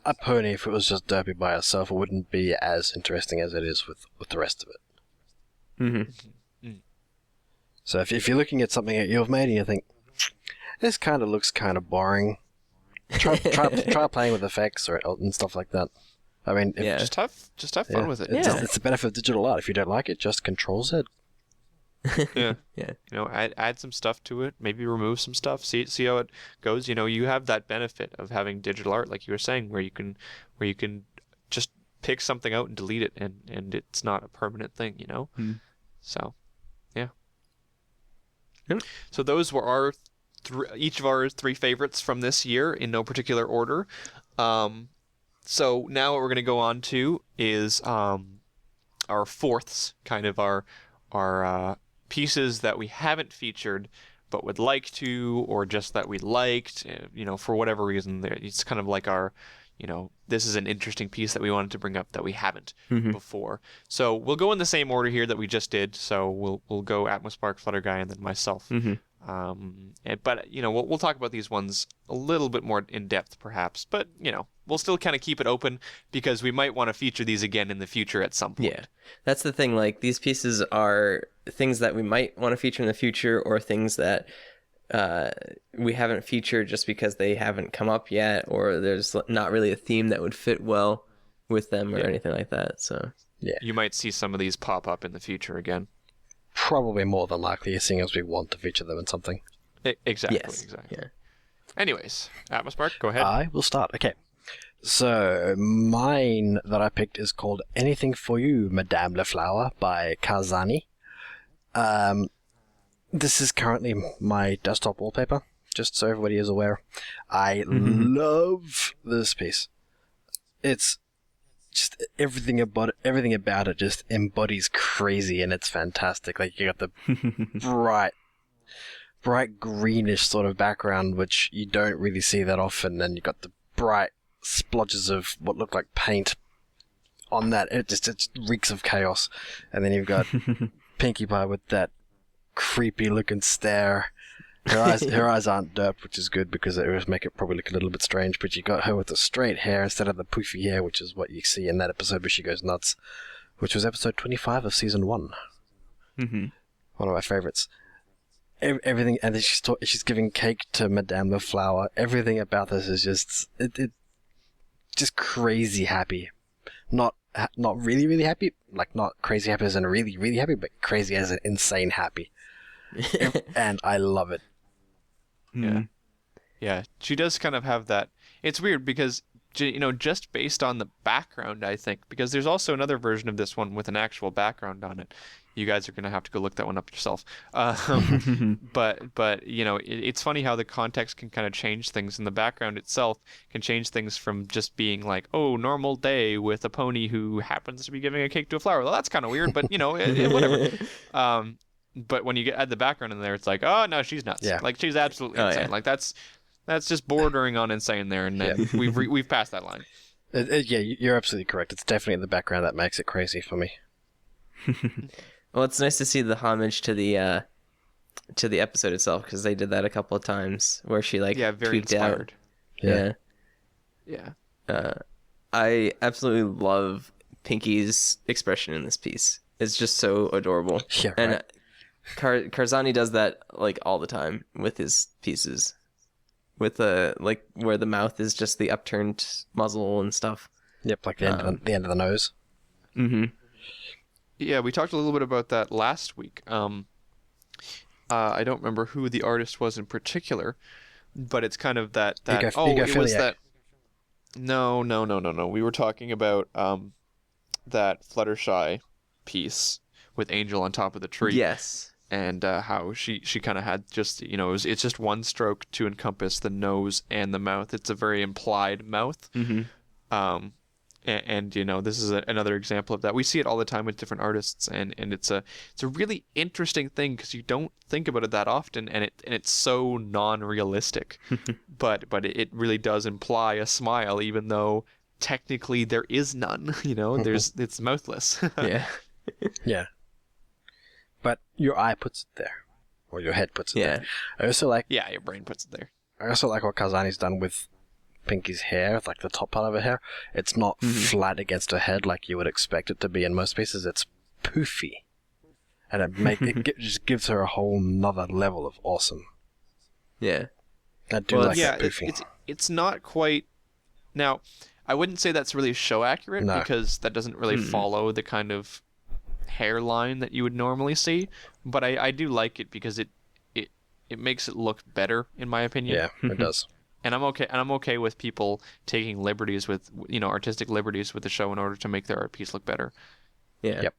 a pony, if it was just derpy by itself, it wouldn't be as interesting as it is with the rest of it. Mm-hmm. So if you're looking at something that you've made and you think, this kind of looks kind of boring, try playing with effects and stuff like that. I mean, just have fun with it. It's the benefit of digital art. If you don't like it, just Control Z. Yeah. Yeah. Add some stuff to it, maybe remove some stuff, see how it goes. You have that benefit of having digital art, like you were saying, where you can just pick something out and delete it, and it's not a permanent thing, So, yeah. Yep. So those were our each of our 3 favorites from this year in no particular order. So now what we're going to go on to is our fourths, kind of our pieces that we haven't featured but would like to, or just that we liked, for whatever reason. It's kind of like our, this is an interesting piece that we wanted to bring up that we haven't before. So we'll go in the same order here that we just did. So we'll go Atmospark, Flutter Guy, and then myself. But we'll talk about these ones a little bit more in depth, perhaps. But we'll still kind of keep it open because we might want to feature these again in the future at some point. Yeah, that's the thing. Like, these pieces are things that we might want to feature in the future, or things that we haven't featured just because they haven't come up yet, or there's not really a theme that would fit well with them or anything like that. So yeah, you might see some of these pop up in the future again. Probably more than likely, seeing as we want to feature them in something. Exactly. yes, Exactly. yeah. Anyways, Atmospark, go ahead. I will start. Okay. So, mine that I picked is called Anything for You, Madame Leflower by Karzani. This is currently my desktop wallpaper, just so everybody is aware. I love this piece. It's just everything about it just embodies crazy, and it's fantastic. Like, you got the bright greenish sort of background, which you don't really see that often, and you got the bright splotches of what look like paint on that. It just reeks of chaos. And then you've got Pinkie Pie with that creepy looking stare. Her eyes aren't derped, which is good because it would make it probably look a little bit strange, but you got her with the straight hair instead of the poofy hair, which is what you see in that episode where she goes nuts, which was episode 25 of season 1. One of my favorites. Everything, and then she's giving cake to Madame Leflower. Everything about this is just crazy happy. Not really, really happy. Like, not crazy happy as in really, really happy, but crazy as in insane happy. And I love it. Yeah, she does kind of have that. It's weird because, just based on the background, I think, because there's also another version of this one with an actual background on it. You guys are going to have to go look that one up yourself. But it's funny how the context can kind of change things, and the background itself can change things from just being like, oh, normal day with a pony who happens to be giving a cake to a flower. Well, that's kind of weird, but, whatever. But when you add the background in there, it's like, oh, no, she's nuts. Yeah. Like, she's absolutely insane. Yeah. Like, that's just bordering on insane there, and then we've passed that line. Yeah, you're absolutely correct. It's definitely the background that makes it crazy for me. Well, it's nice to see the homage to the episode itself, because they did that a couple of times where she very tweaked inspired. Out. Yeah. I absolutely love Pinkie's expression in this piece. It's just so adorable. Yeah, right. And Karzani does that like all the time with his pieces, with where the mouth is just the upturned muzzle and stuff. Yep, like the end of the nose. Yeah, we talked a little bit about that last week. I don't remember who the artist was in particular, but it's kind of that. It was that. No. We were talking about that Fluttershy piece with Angel on top of the tree. Yes. And how she kind of had just, it's just one stroke to encompass the nose and the mouth. It's a very implied mouth. And this is another example of that. We see it all the time with different artists, and it's a really interesting thing because you don't think about it that often, and it's so non-realistic. but it really does imply a smile, even though technically there is none. It's mouthless. Yeah. But your eye puts it there, or your head puts it there. I also like. Yeah, your brain puts it there. I also like what Karzani's done with Pinkie's hair, like the top part of her hair. It's not flat against her head like you would expect it to be in most pieces. It's poofy, and it just gives her a whole nother level of awesome. Yeah, I do like that poofy. It's not quite. Now, I wouldn't say that's really show accurate because that doesn't really follow the kind of hairline that you would normally see, but I do like it because it makes it look better, in my opinion. Yeah, it does. And I'm okay with people taking liberties with, artistic liberties with the show in order to make their art piece look better. Yeah. Yep.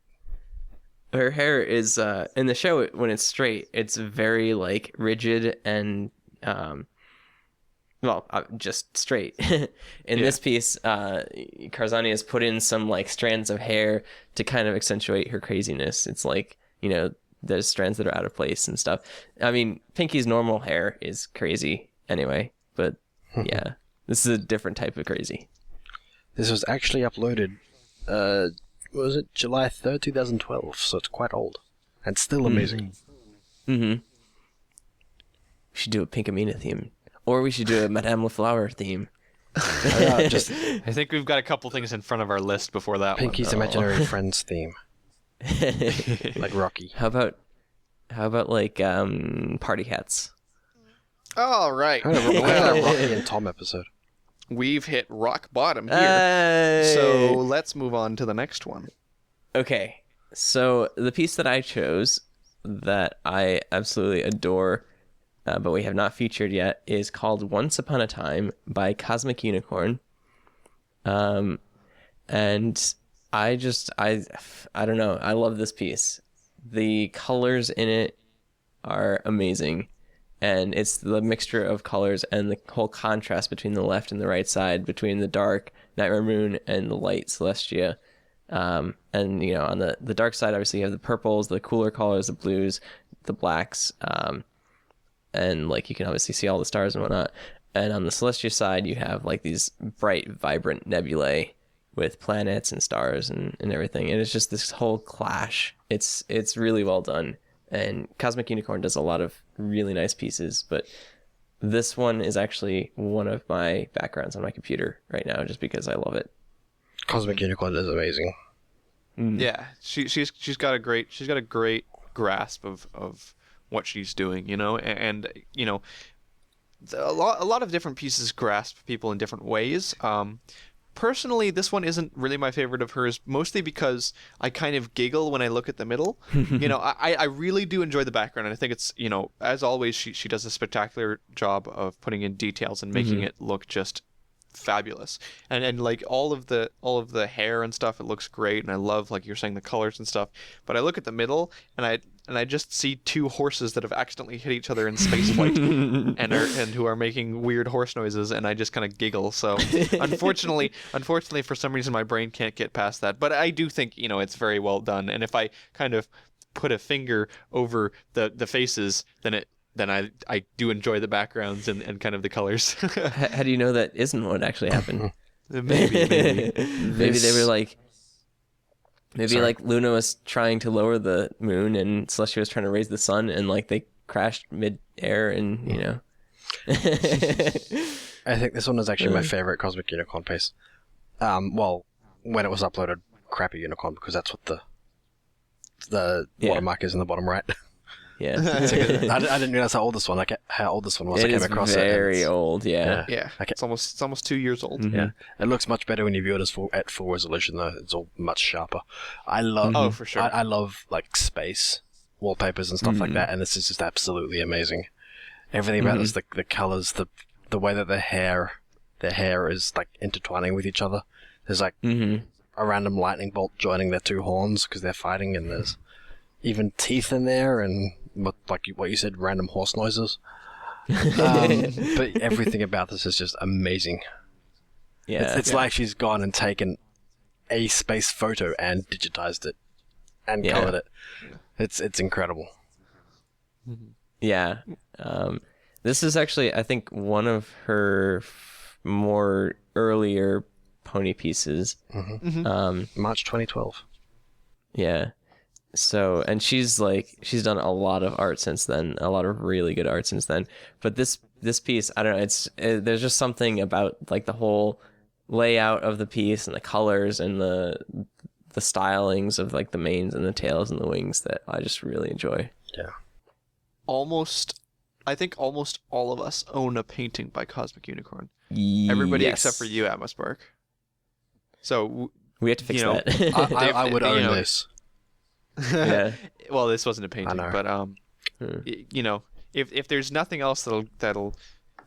Her hair is in the show when it's straight, it's very like rigid and just straight. In this piece, Karzani has put in some like strands of hair to kind of accentuate her craziness. It's like, there's strands that are out of place and stuff. I mean, Pinky's normal hair is crazy anyway, but yeah, this is a different type of crazy. This was actually uploaded, what was it, July 3rd, 2012, so it's quite old. And still amazing. Mm-hmm. We should do a Pinkamena theme. Or we should do a Madame Leflower theme. I think we've got a couple things in front of our list before that Pinky's Imaginary Friends theme. Like Rocky. How about like Party Hats? All right. A Rocky and Tom episode. We've hit rock bottom here. So let's move on to the next one. Okay. So the piece that I chose that I absolutely adore, but we have not featured yet, is called Once Upon a Time by Cosmic Unicorn. And I don't know. I love this piece. The colors in it are amazing. And it's the mixture of colors and the whole contrast between the left and the right side, between the dark Nightmare Moon and the light Celestia. And, on the dark side, obviously, you have the purples, the cooler colors, the blues, the blacks. And, like, you can obviously see all the stars and whatnot. And on the Celestia side, you have, like, these bright, vibrant nebulae with planets and stars and everything. And it's just this whole clash. It's really well done. And Cosmic Unicorn does a lot of really nice pieces, but this one is actually one of my backgrounds on my computer right now, just because I love it. Cosmic Unicorn is amazing. Yeah, she's got a great grasp of what she's doing, and a lot of different pieces grasp people in different ways. Personally, this one isn't really my favorite of hers, mostly because I kind of giggle when I look at the middle. I really do enjoy the background, and I think it's, as always, she does a spectacular job of putting in details and making it look just fabulous. And like all of the hair and stuff, it looks great, and I love, like you're saying, the colors and stuff. But I look at the middle, and I just see two horses that have accidentally hit each other in spaceflight and who are making weird horse noises, and I just kind of giggle. So unfortunately, for some reason, my brain can't get past that. But I do think it's very well done. And if I kind of put a finger over the faces, then I do enjoy the backgrounds and kind of the colors. How do you know that isn't what actually happened? Maybe they were like. Maybe like Luna was trying to lower the moon and Celestia was trying to raise the sun, and like they crashed mid-air and I think this one was actually my favorite Cosmic Unicorn piece. Well, when it was uploaded, crappy Unicorn, because that's what the watermark is in the bottom right. Yeah. I didn't realize how old this one was. I came across it. It's very old, yeah. Yeah. Okay. It's almost 2 years old. Mm-hmm. Yeah. It looks much better when you view it at full resolution, though. It's all much sharper. I love for sure. I love like space wallpapers and stuff like that, and this is just absolutely amazing. Everything about this, the colors, the way that their hair is like intertwining with each other. There's like a random lightning bolt joining their two horns because they're fighting, and there's even teeth in there, and what you said, random horse noises. But everything about this is just amazing. Yeah, it's like she's gone and taken a space photo and digitized it and colored it. It's incredible. Yeah. This is actually, I think, one of her more earlier pony pieces. March 2012. Yeah. So, and she's done a lot of art since then, a lot of really good art since then. But this piece, I don't know, there's just something about like the whole layout of the piece and the colors and the stylings of like the manes and the tails and the wings that I just really enjoy. Yeah. I think almost all of us own a painting by Cosmic Unicorn. Everybody except for you, Atmospark. So we have to fix that. I would own this. Yeah. Well, this wasn't a painting, but Hmm. you know, if there's nothing else that'll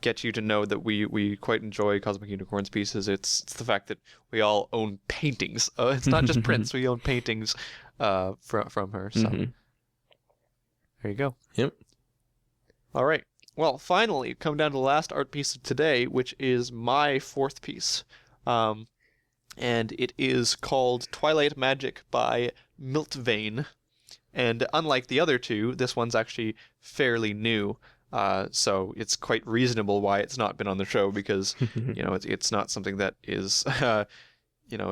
get you to know that we quite enjoy Cosmic Unicorns pieces, it's the fact that we all own paintings. It's not just prints; we own paintings from her. So there you go. Yep. All right. Well, finally, come down to the last art piece of today, which is my fourth piece. And it is called Twilight Magic by Miltvane. And unlike the other two, this one's actually fairly new. So it's quite reasonable why it's not been on the show, because it's not something that is has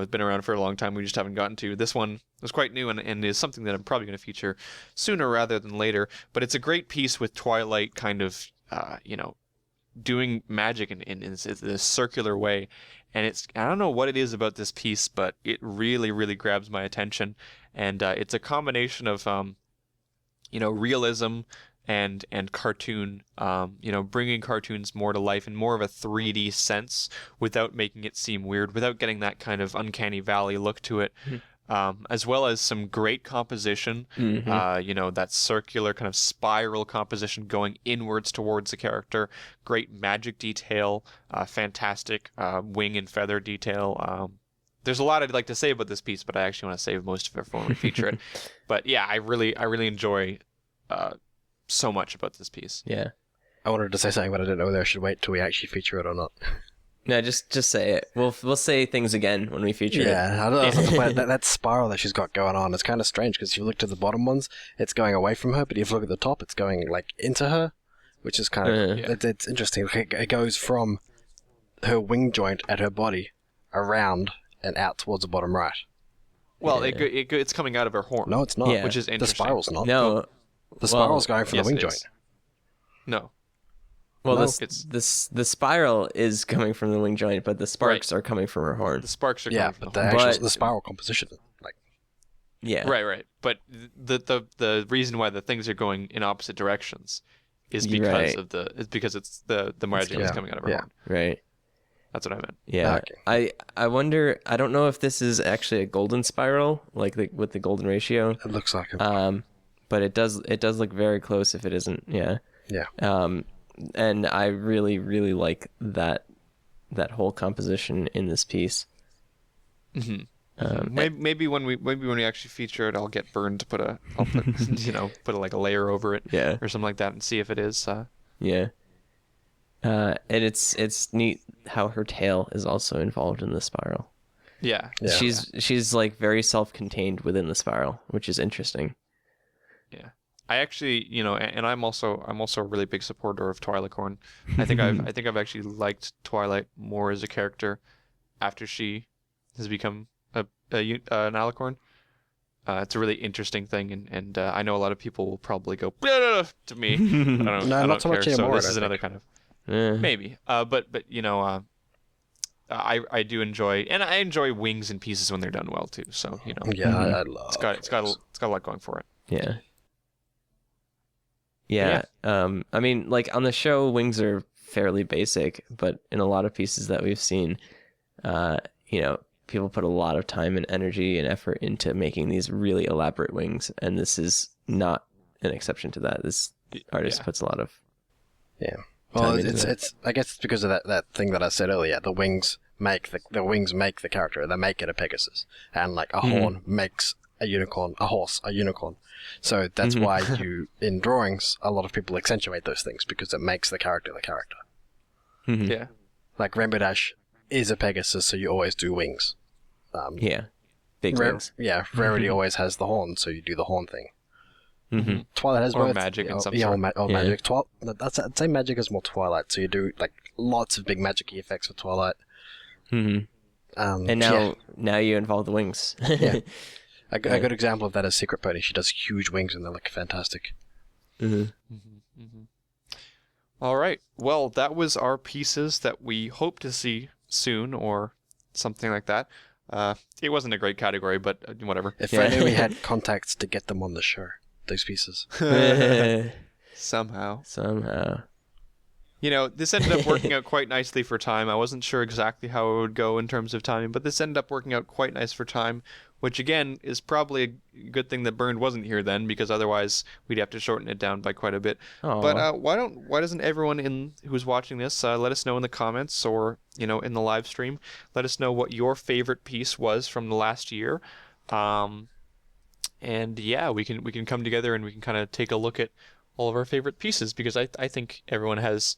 been around for a long time. We just haven't gotten to. This one was quite new and is something that I'm probably going to feature sooner rather than later. But it's a great piece with Twilight kind of doing magic in this circular way. And I don't know what it is about this piece, but it really, really grabs my attention. And it's a combination of realism and cartoon, bringing cartoons more to life in more of a 3D sense without making it seem weird, without getting that kind of uncanny valley look to it, as well as some great composition, that circular kind of spiral composition going inwards towards the character, great magic detail, fantastic wing and feather detail. There's a lot I'd like to say about this piece, but I actually want to save most of it for when we feature it. But yeah, I really enjoy so much about this piece. Yeah. I wanted to say something, but I didn't know whether I should wait till we actually feature it or not. No, just say it. We'll say things again when we feature it. Yeah, I don't know. That spiral that she's got going on is kind of strange, because if you look to the bottom ones, it's going away from her, but if you look at the top, it's going like into her, which is kind of it's interesting. It goes from her wing joint at her body around and out towards the bottom right. Well, it's coming out of her horn. No, it's not. Yeah. Which is interesting. The spiral's not. No. The spiral's going from the wing joint. No. Well, No. the spiral is coming from the wing joint, but the sparks are coming from her horn. The sparks are Yeah, coming from but the the horn. actual the spiral composition, like Yeah. Right. But the reason why the things are going in opposite directions is because because it's the magic is coming out of her horn. Right. That's what I meant. Yeah. Okay. I wonder. I don't know if this is actually a golden spiral, like with the golden ratio. it looks like it. But it does look very close if it isn't. Yeah. Yeah. And I really like that whole composition in this piece. Maybe when we actually feature it, I'll get Burned to put like a layer over it, Yeah. or something like that, and see if it is. Yeah. And it's neat how her tail is also involved in the spiral. Yeah. She's like very self-contained within the spiral, which is interesting. Yeah. I actually, and I'm also a really big supporter of Twilicorn. I think I've actually liked Twilight more as a character after she has become an alicorn. It's a really interesting thing, and I know a lot of people will probably go to me. But I don't not so care. much anymore. So this is another kind of maybe. But I do enjoy, and I enjoy wings and pieces when they're done well too. So Yeah, I love. it's got a lot going for it. Yeah. Yeah. I mean, like on the show, wings are fairly basic, but in a lot of pieces that we've seen, people put a lot of time and energy and effort into making these really elaborate wings, and this is not an exception to that. This artist puts a lot of Well, time into it's I guess it's because of that thing that I said earlier. The wings make the character. They make it a Pegasus, and like a horn makes a unicorn, a horse, a unicorn. So that's why in drawings, a lot of people accentuate those things, because it makes the character the character. Yeah. Like Rainbow Dash is a Pegasus, so you always do wings. Big wings. Yeah, Rarity always has the horn, so you do the horn thing. Twilight has Or both. magic in some yeah, sort. or magic. I'd say magic is more Twilight, so you do like lots of big magic effects with Twilight. And now you involve the wings. Yeah. A good example of that is Secret Pony. She does huge wings, and they're like fantastic. All right. Well, that was our pieces that we hope to see soon, or something like that. It wasn't a great category, but whatever. If only we had contacts to get them on the show, those pieces. Somehow. This ended up working out quite nicely for time. I wasn't sure exactly how it would go in terms of timing, but this ended up working out quite nice for time, which again is probably a good thing that Burned wasn't here then, because otherwise we'd have to shorten it down by quite a bit. Aw. But why doesn't everyone who's watching this let us know in the comments or in the live stream? Let us know what your favorite piece was from the last year, and yeah, we can come together and we can kind of take a look at all of our favorite pieces, because I think everyone has.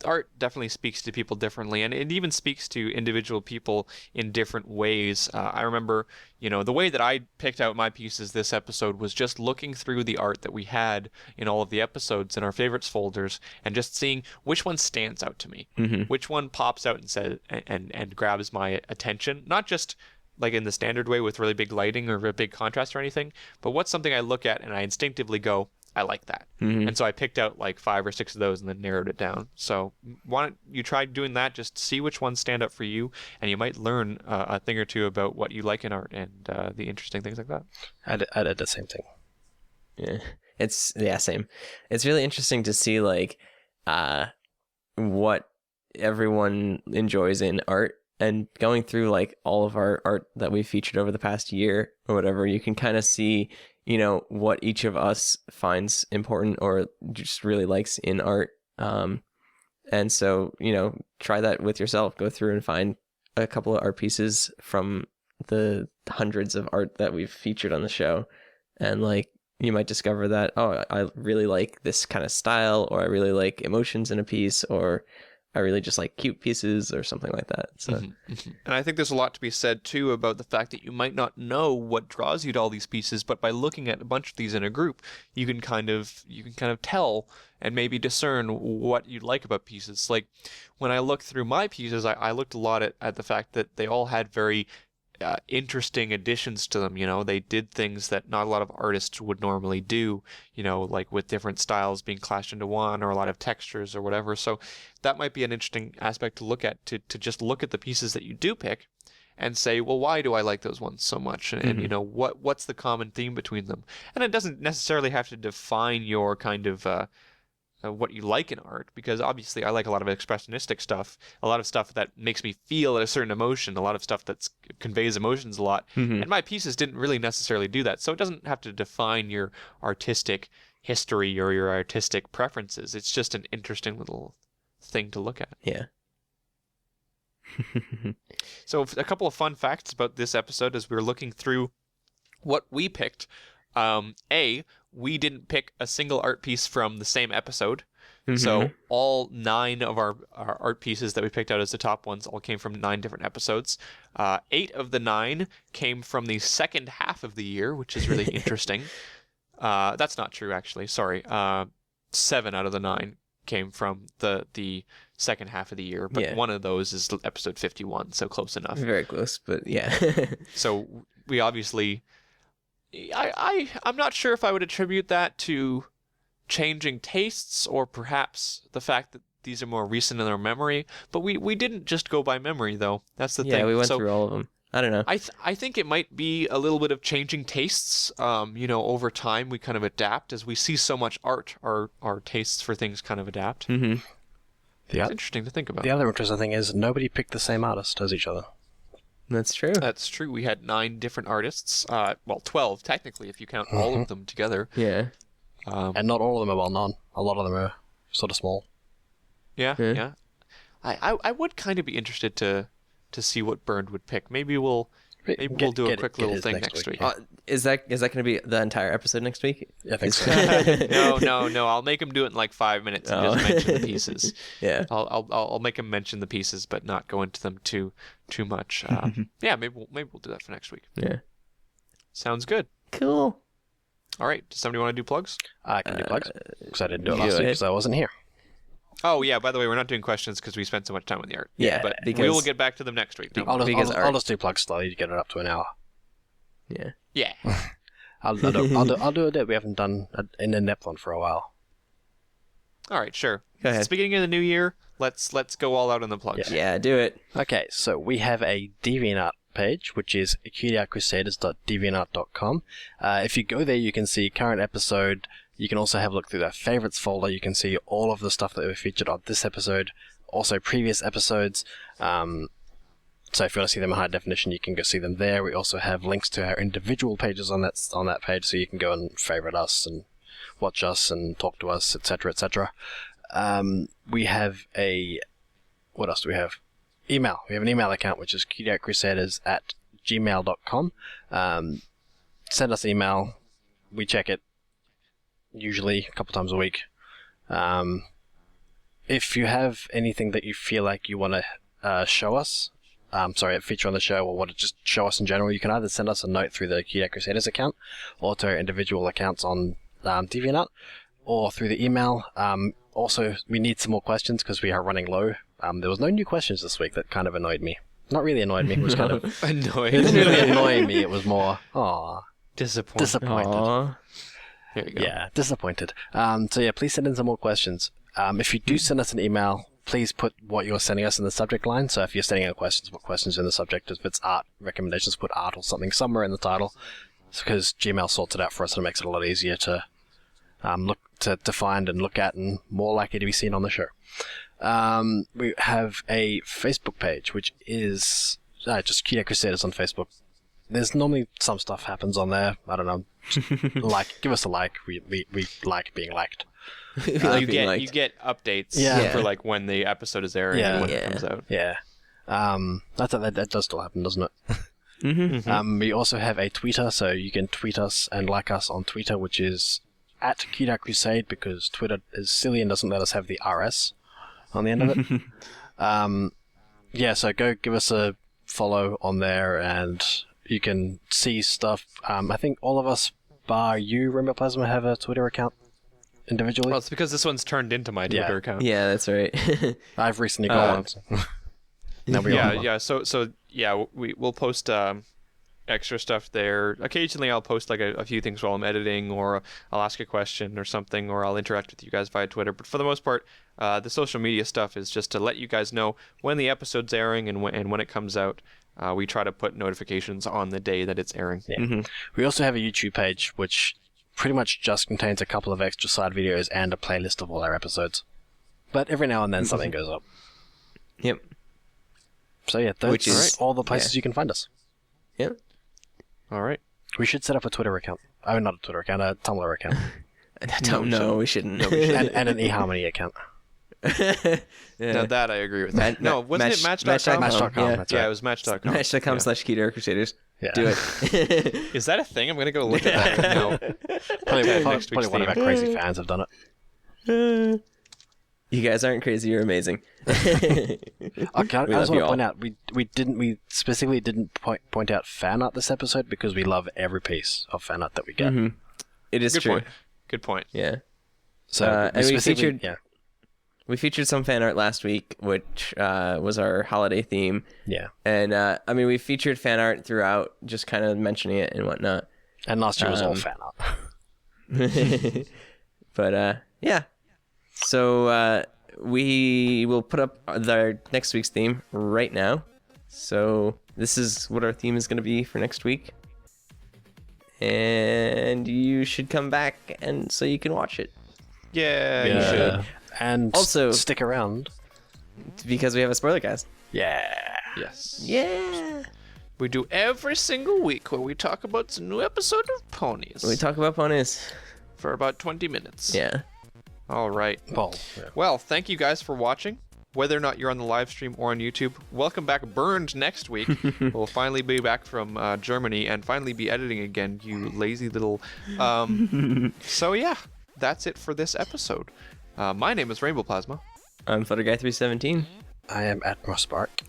Art definitely speaks to people differently, and it even speaks to individual people in different ways. I remember, the way that I picked out my pieces this episode was just looking through the art that we had in all of the episodes in our favorites folders, and just seeing which one stands out to me, which one pops out and says and grabs my attention, not just like in the standard way with really big lighting or a big contrast or anything, but what's something I look at and I instinctively go, I like that. And so I picked out like 5 or 6 of those and then narrowed it down. So why don't you try doing that? Just see which ones stand up for you, and you might learn a thing or two about what you like in art and the interesting things like that. I did the same thing. Yeah. Same. It's really interesting to see like what everyone enjoys in art, and going through like all of our art that we've featured over the past year or whatever, you can kind of see what each of us finds important or just really likes in art. And so, try that with yourself. Go through and find a couple of art pieces from the hundreds of art that we've featured on the show. And like, you might discover that, oh, I really like this kind of style, or I really like emotions in a piece, or I really just like cute pieces or something like that. So, And I think there's a lot to be said too about the fact that you might not know what draws you to all these pieces, but by looking at a bunch of these in a group, you can kind of tell and maybe discern what you like about pieces. Like when I looked through my pieces, I looked a lot at the fact that they all had very interesting additions to them. They did things that not a lot of artists would normally do, like with different styles being clashed into one, or a lot of textures or whatever. So that might be an interesting aspect to look at, to just look at the pieces that you do pick and say, well, why do I like those ones so much? And what's the common theme between them? And it doesn't necessarily have to define your kind of what you like in art, because obviously I like a lot of expressionistic stuff, a lot of stuff that makes me feel a certain emotion, a lot of stuff that conveys emotions a lot, and my pieces didn't really necessarily do that. So it doesn't have to define your artistic history or your artistic preferences. It's just an interesting little thing to look at. Yeah. So a couple of fun facts about this episode as we were looking through what we picked. We didn't pick a single art piece from the same episode. So all 9 of our art pieces that we picked out as the top ones all came from 9 different episodes. 8 of the 9 came from the second half of the year, which is really interesting. That's not true, actually. Sorry. 7 out of the 9 came from the second half of the year, but one of those is episode 51, so close enough. Very close, but yeah. So we obviously... I'm not sure if I would attribute that to changing tastes, or perhaps the fact that these are more recent in our memory, but we didn't just go by memory, though. That's the thing. Yeah, we went through all of them. I don't know. I think it might be a little bit of changing tastes. Over time we kind of adapt as we see so much art. Our tastes for things kind of adapt. It's interesting to think about. The other interesting thing is nobody picked the same artist as each other. That's true. That's true. We had 9 different artists. 12 technically, if you count all of them together. Yeah. And not all of them are well known. A lot of them are sort of small. Yeah. I would kind of be interested to see what Burned would pick. Maybe we'll do a quick little thing next week. Yeah. Is that going to be the entire episode next week? Yeah, I think so. No. I'll make him do it in like 5 minutes and just mention the pieces. Yeah. I'll make him mention the pieces, but not go into them too much. Yeah, maybe we'll do that for next week. Yeah. Sounds good. Cool. All right. Does somebody want to do plugs? I can do plugs because I didn't do it last week because I wasn't here. Oh, yeah, by the way, we're not doing questions because we spent so much time on the art. Yeah, but we will get back to them next week. I'll just do plugs slowly to get it up to an hour. Yeah. Yeah. I'll do a that we haven't done an in-depth one for a while. All right, sure. Go ahead. It's beginning of the new year. Let's go all out on the plugs. Yeah, do it. Okay, so we have a DeviantArt page, which is cutieartcrusaders.deviantart.com. If you go there, you can see current episode, You can also have a look through the favorites folder. You can see all of the stuff that we featured on this episode, also previous episodes. So if you want to see them in high definition, you can go see them there. We also have links to our individual pages on that page, so you can go and favorite us and watch us and talk to us, etc., etc. We have what else do we have? Email. We have an email account, which is cutieartcrusaders@gmail.com. Send us email. We check it, usually a couple times a week. If you have anything that you feel like you want to show us, feature on the show, or want to just show us in general, you can either send us a note through the Cutie Art Crusaders account, or to our individual accounts on DeviantArt, or through the email. Also, we need some more questions because we are running low. There was no new questions this week. That kind of annoyed me. Not really annoyed me. It was kind of Annoying. It didn't really annoy me. It was more, Disappointed. Aw. There you go. Yeah, disappointed. So yeah, please send in some more questions. If you do send us an email, please put what you're sending us in the subject line. So if you're sending out questions, put questions in the subject. If it's art recommendations, put art or something somewhere in the title. It's because Gmail sorts it out for us and it makes it a lot easier to to find and look at, and more likely to be seen on the show. We have a Facebook page, which is just Cutie Art Crusaders on Facebook. There's normally some stuff happens on there. I don't know. Give us a like. We like being liked. You get updates for like when the episode is airing and when it comes out. Yeah. That does still happen, doesn't it? Mm-hmm. We also have a Twitter, so you can tweet us and like us on Twitter, which is at Cutie Art Crusade, because Twitter is silly and doesn't let us have the RS on the end of it. So go give us a follow on there, and you can see stuff. I think all of us, bar you, Rainbow Plasma, have a Twitter account individually. Well, it's because this one's turned into my Twitter account. Yeah, that's right. I've recently got one. So we'll post extra stuff there. Occasionally I'll post like a few things while I'm editing, or I'll ask a question or something, or I'll interact with you guys via Twitter. But for the most part, the social media stuff is just to let you guys know when the episode's airing and when it comes out. We try to put notifications on the day that it's airing. Yeah. Mm-hmm. We also have a YouTube page, which pretty much just contains a couple of extra side videos and a playlist of all our episodes. But every now and then something goes up. Yep. So yeah, that's all the places you can find us. Yep. All right. We should set up a Twitter account. Oh, not a Twitter account, a Tumblr account. We shouldn't. And an eHarmony account. Now that I agree with that. Wasn't it Match.com? Match.com. That's right. Yeah, it was Match.com. Match.com/Cutie Crusaders. Yeah. Do it. Is that a thing? I'm going to go look at that now. Probably one of our crazy fans have done it. You guys aren't crazy. You're amazing. Okay, I just want to point out, we specifically didn't point out fan art this episode because we love every piece of fan art that we get. Mm-hmm. It is true. Good point. Yeah. So we featured some fan art last week, which was our holiday theme. Yeah. And we featured fan art throughout, just kind of mentioning it and whatnot. And last year was all fan art. But yeah. So we will put up our next week's theme right now. So this is what our theme is going to be for next week. And you should come back and so you can watch it. Yeah, you should. And also stick around. Because we have a spoiler cast. Yeah. Yes. Yeah. We do every single week where we talk about a new episode of Ponies. We talk about ponies. For about 20 minutes. Yeah. All right. Well, thank you guys for watching. Whether or not you're on the live stream or on YouTube, welcome back Burned next week. We'll finally be back from Germany and finally be editing again, you lazy little... So yeah, that's it for this episode. My name is Rainbow Plasma. I'm Flutterguy317. I am Atmos Spark.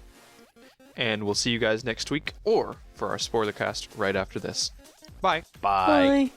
And we'll see you guys next week, or for our spoiler cast right after this. Bye. Bye.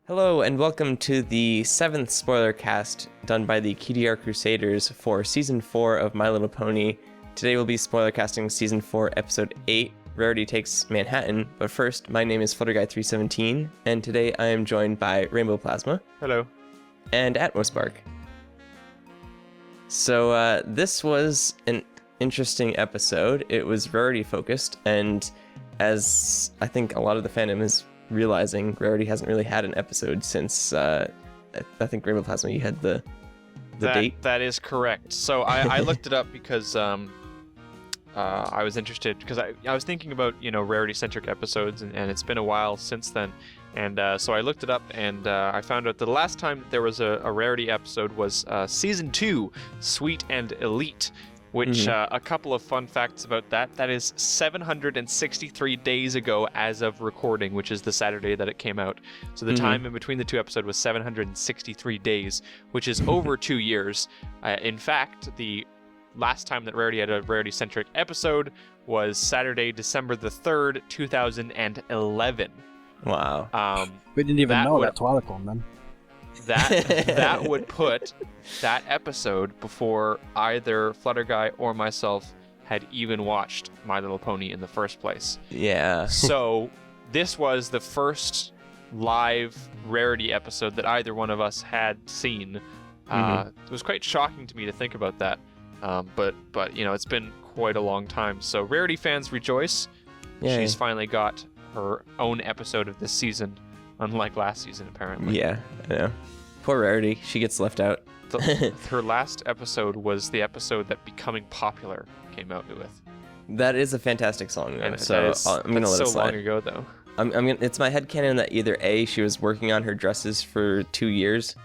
Hello and welcome to the 7th spoiler cast done by the Cutie Art Crusaders for Season 4 of My Little Pony Today we'll be spoiler casting Season 4, Episode 8, Rarity Takes Manhattan. But first, my name is Flutterguy317, and today I am joined by Rainbow Plasma. Hello. And Atmospark. So this was an interesting episode. It was Rarity focused, and as I think a lot of the fandom is realizing, Rarity hasn't really had an episode since, I think Rainbow Plasma, you had the date? That is correct. So I looked it up because I was interested, because I was thinking about, Rarity-centric episodes, and it's been a while since then. And so I looked it up, and I found out that the last time there was a Rarity episode was Season 2, Sweet and Elite, which a couple of fun facts about that. That is 763 days ago as of recording, which is the Saturday that it came out. So the time in between the two episodes was 763 days, which is over 2 years. In fact, the last time that Rarity had a Rarity-centric episode was Saturday, December the 3rd, 2011. Wow. We didn't even know that Twilicon then. That would put that episode before either Flutterguy or myself had even watched My Little Pony in the first place. Yeah. So this was the first live Rarity episode that either one of us had seen. It was quite shocking to me to think about that. But it's been quite a long time. So Rarity fans rejoice. Yay. She's finally got her own episode of this season, unlike last season, apparently. Yeah, I know. Poor Rarity, she gets left out. Her last episode was the episode that Becoming Popular came out with. That is a fantastic song, though. And So I'm gonna let it so slide. long ago, though. I'm gonna. It's my headcanon that either A, she was working on her dresses for 2 years,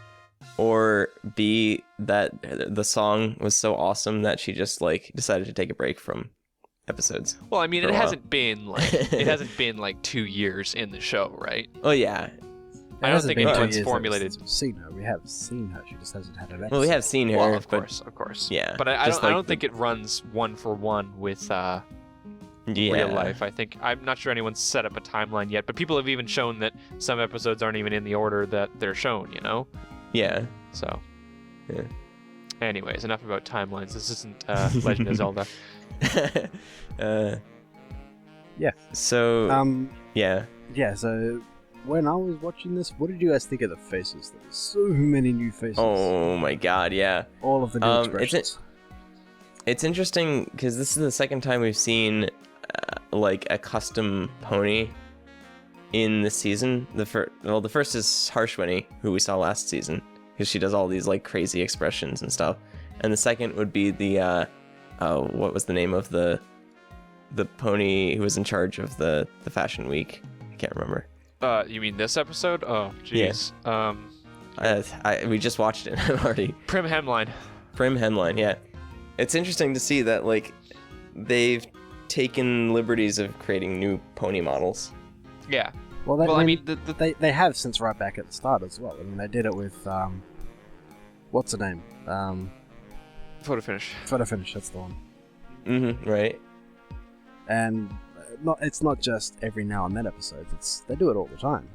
or B, that the song was so awesome that she just decided to take a break from episodes. Well, I mean, it hasn't been like 2 years in the show, right? Oh yeah. I don't think anyone's formulated. We've seen her. We have seen her. She just hasn't had an episode. Well, we have seen her. Well, of course. Yeah. But I don't think it runs one for one with real life. I'm not sure anyone's set up a timeline yet, but people have even shown that some episodes aren't even in the order that they're shown, Yeah. So. Yeah. Anyways, enough about timelines. This isn't Legend of Zelda. Yeah. So. Yeah. Yeah. So when I was watching this, what did you guys think of the faces? There were so many new faces. Oh my God! Yeah. All of the new expressions. It's interesting because this is the second time we've seen a custom pony in the season. The first is Harshwinny, who we saw last season, because she does all these crazy expressions and stuff. And the second would be the what was the name of the pony who was in charge of the fashion week? I can't remember. You mean this episode? Oh, jeez. Yeah. We just watched it already. Prim Hemline. Prim Hemline, yeah. It's interesting to see that they've taken liberties of creating new pony models. Yeah. Well, I mean, they have since right back at the start as well. I mean, they did it with what's her name? Photo Finish. Photo Finish. That's the one. Right. And it's not just every now and then episodes. They do it all the time.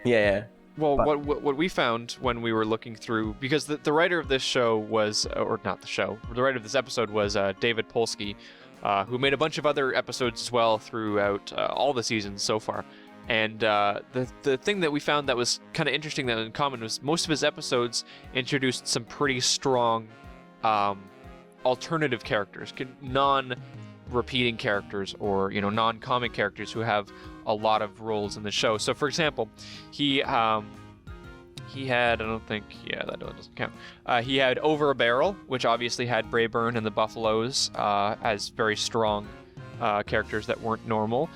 Yeah. Well, what we found when we were looking through, because the writer of this show was, or not the show, the writer of this episode was David Polsky, who made a bunch of other episodes as well throughout all the seasons so far. And the thing that we found that was kind of interesting that in common was most of his episodes introduced some pretty strong alternative characters, non-repeating characters, or non-comic characters who have a lot of roles in the show. So for example, he had, I don't think, that doesn't count. He had Over a Barrel, which obviously had Brayburn and the Buffaloes as very strong characters that weren't normal.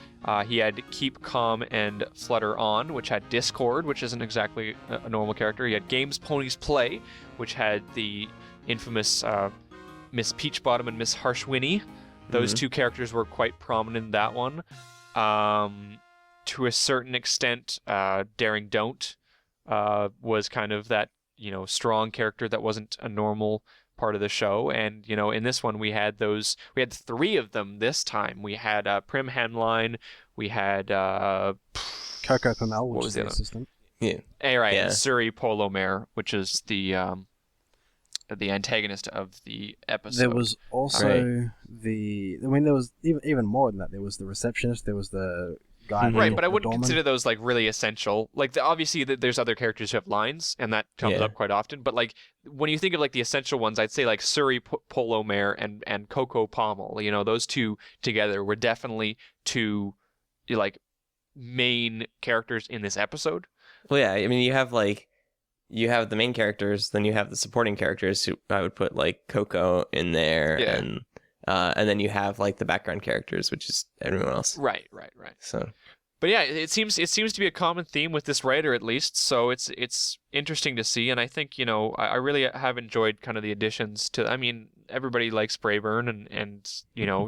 He had Keep Calm and Flutter On, which had Discord, which isn't exactly a normal character. He had Games Ponies Play, which had the infamous Miss Peachbottom and Miss Harshwinny. Those two characters were quite prominent in that one. To a certain extent, Daring Don't was kind of that, strong character that wasn't a normal part of the show. And, in this one we had 3 of them this time. We had Prim Hemline, we had Coco Pamel, which was the assistant. Yeah. Right, Yeah. and Suri Polo Mare, which is the the antagonist of the episode. There was also there was even more than that. There was the receptionist. There was the guy. Right, but I wouldn't consider those like really essential. Like obviously there's other characters who have lines, and that comes up quite often. But like when you think of like the essential ones, I'd say like Surrey Polo Mare and Coco Pommel. Those two together were definitely two like main characters in this episode. Well, yeah, I mean, you have the main characters, then you have the supporting characters who I would put like Coco in there, and then you have like the background characters, which is everyone else. Right. So, but yeah, it seems to be a common theme with this writer at least. So it's interesting to see, and I think I really have enjoyed kind of the additions to. I mean, everybody likes Brayburn, and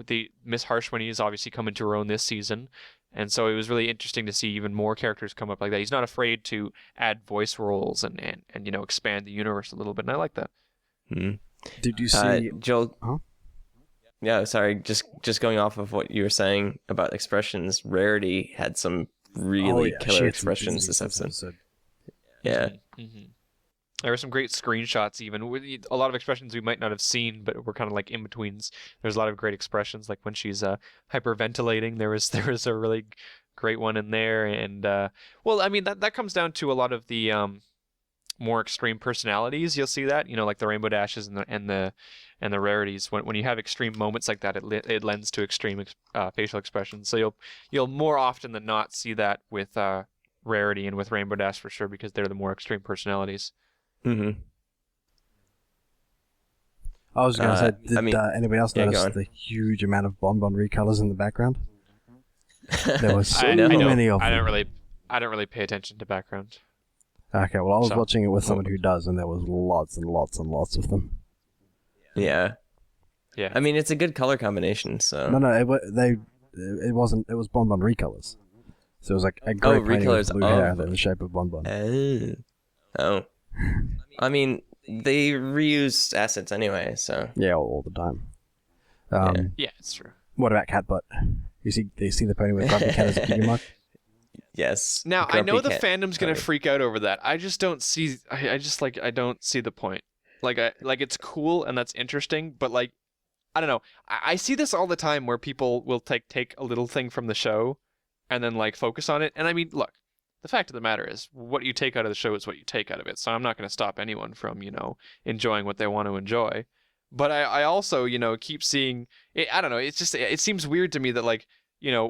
the Miss Harshwini is obviously coming to her own this season. And so it was really interesting to see even more characters come up like that. He's not afraid to add voice roles and expand the universe a little bit, and I like that. Mm-hmm. Did you see Joel? Huh? Yeah, sorry. Just going off of what you were saying about expressions, Rarity had some really killer expressions this episode. Yeah. Mm-hmm. There were some great screenshots, even with a lot of expressions we might not have seen, but were kind of like in betweens. There's a lot of great expressions, like when she's hyperventilating. There was a really great one in there, and well, I mean that comes down to a lot of the more extreme personalities. You'll see that, like the Rainbow Dashes and the Rarities. When you have extreme moments like that, it lends to extreme facial expressions. So you'll more often than not see that with Rarity and with Rainbow Dash for sure, because they're the more extreme personalities. Mm-hmm. I was going to say, did anybody else notice the huge amount of Bonbon recolors in the background? There were so many of them. I don't really pay attention to background. Okay, well, I was watching it with someone who does, and there was lots and lots and lots of them. Yeah. I mean, it's a good color combination, so... No, it wasn't. It was Bonbon recolors. So it was like a grey painting with blue hair in the shape of Bonbon. Oh. I mean, they reuse assets anyway, so... Yeah, all the time. Yeah, it's true. What about Catbutt? You see the pony with Grumpy Cat as a cutie mark? Yes. Now, I know the fandom's going to freak out over that. I just don't see... I don't see the point. Like it's cool and that's interesting, but like, I don't know. I see this all the time where people will take a little thing from the show and then like focus on it. And I mean, look, the fact of the matter is what you take out of the show is what you take out of it. So I'm not going to stop anyone from, enjoying what they want to enjoy. But I also, keep seeing it. I don't know. It's just, it seems weird to me that like,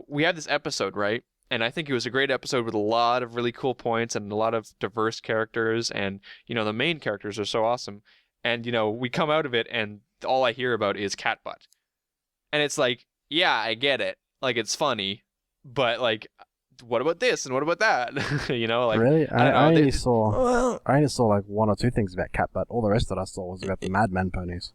we have this episode, right? And I think it was a great episode with a lot of really cool points and a lot of diverse characters. And, the main characters are so awesome. And, we come out of it and all I hear about is Catbutt. And it's like, yeah, I get it. Like, it's funny. But, like, what about this and what about that? Like... Really? I only saw like one or two things about Catbutt. All the rest that I saw was about the Mad Men ponies.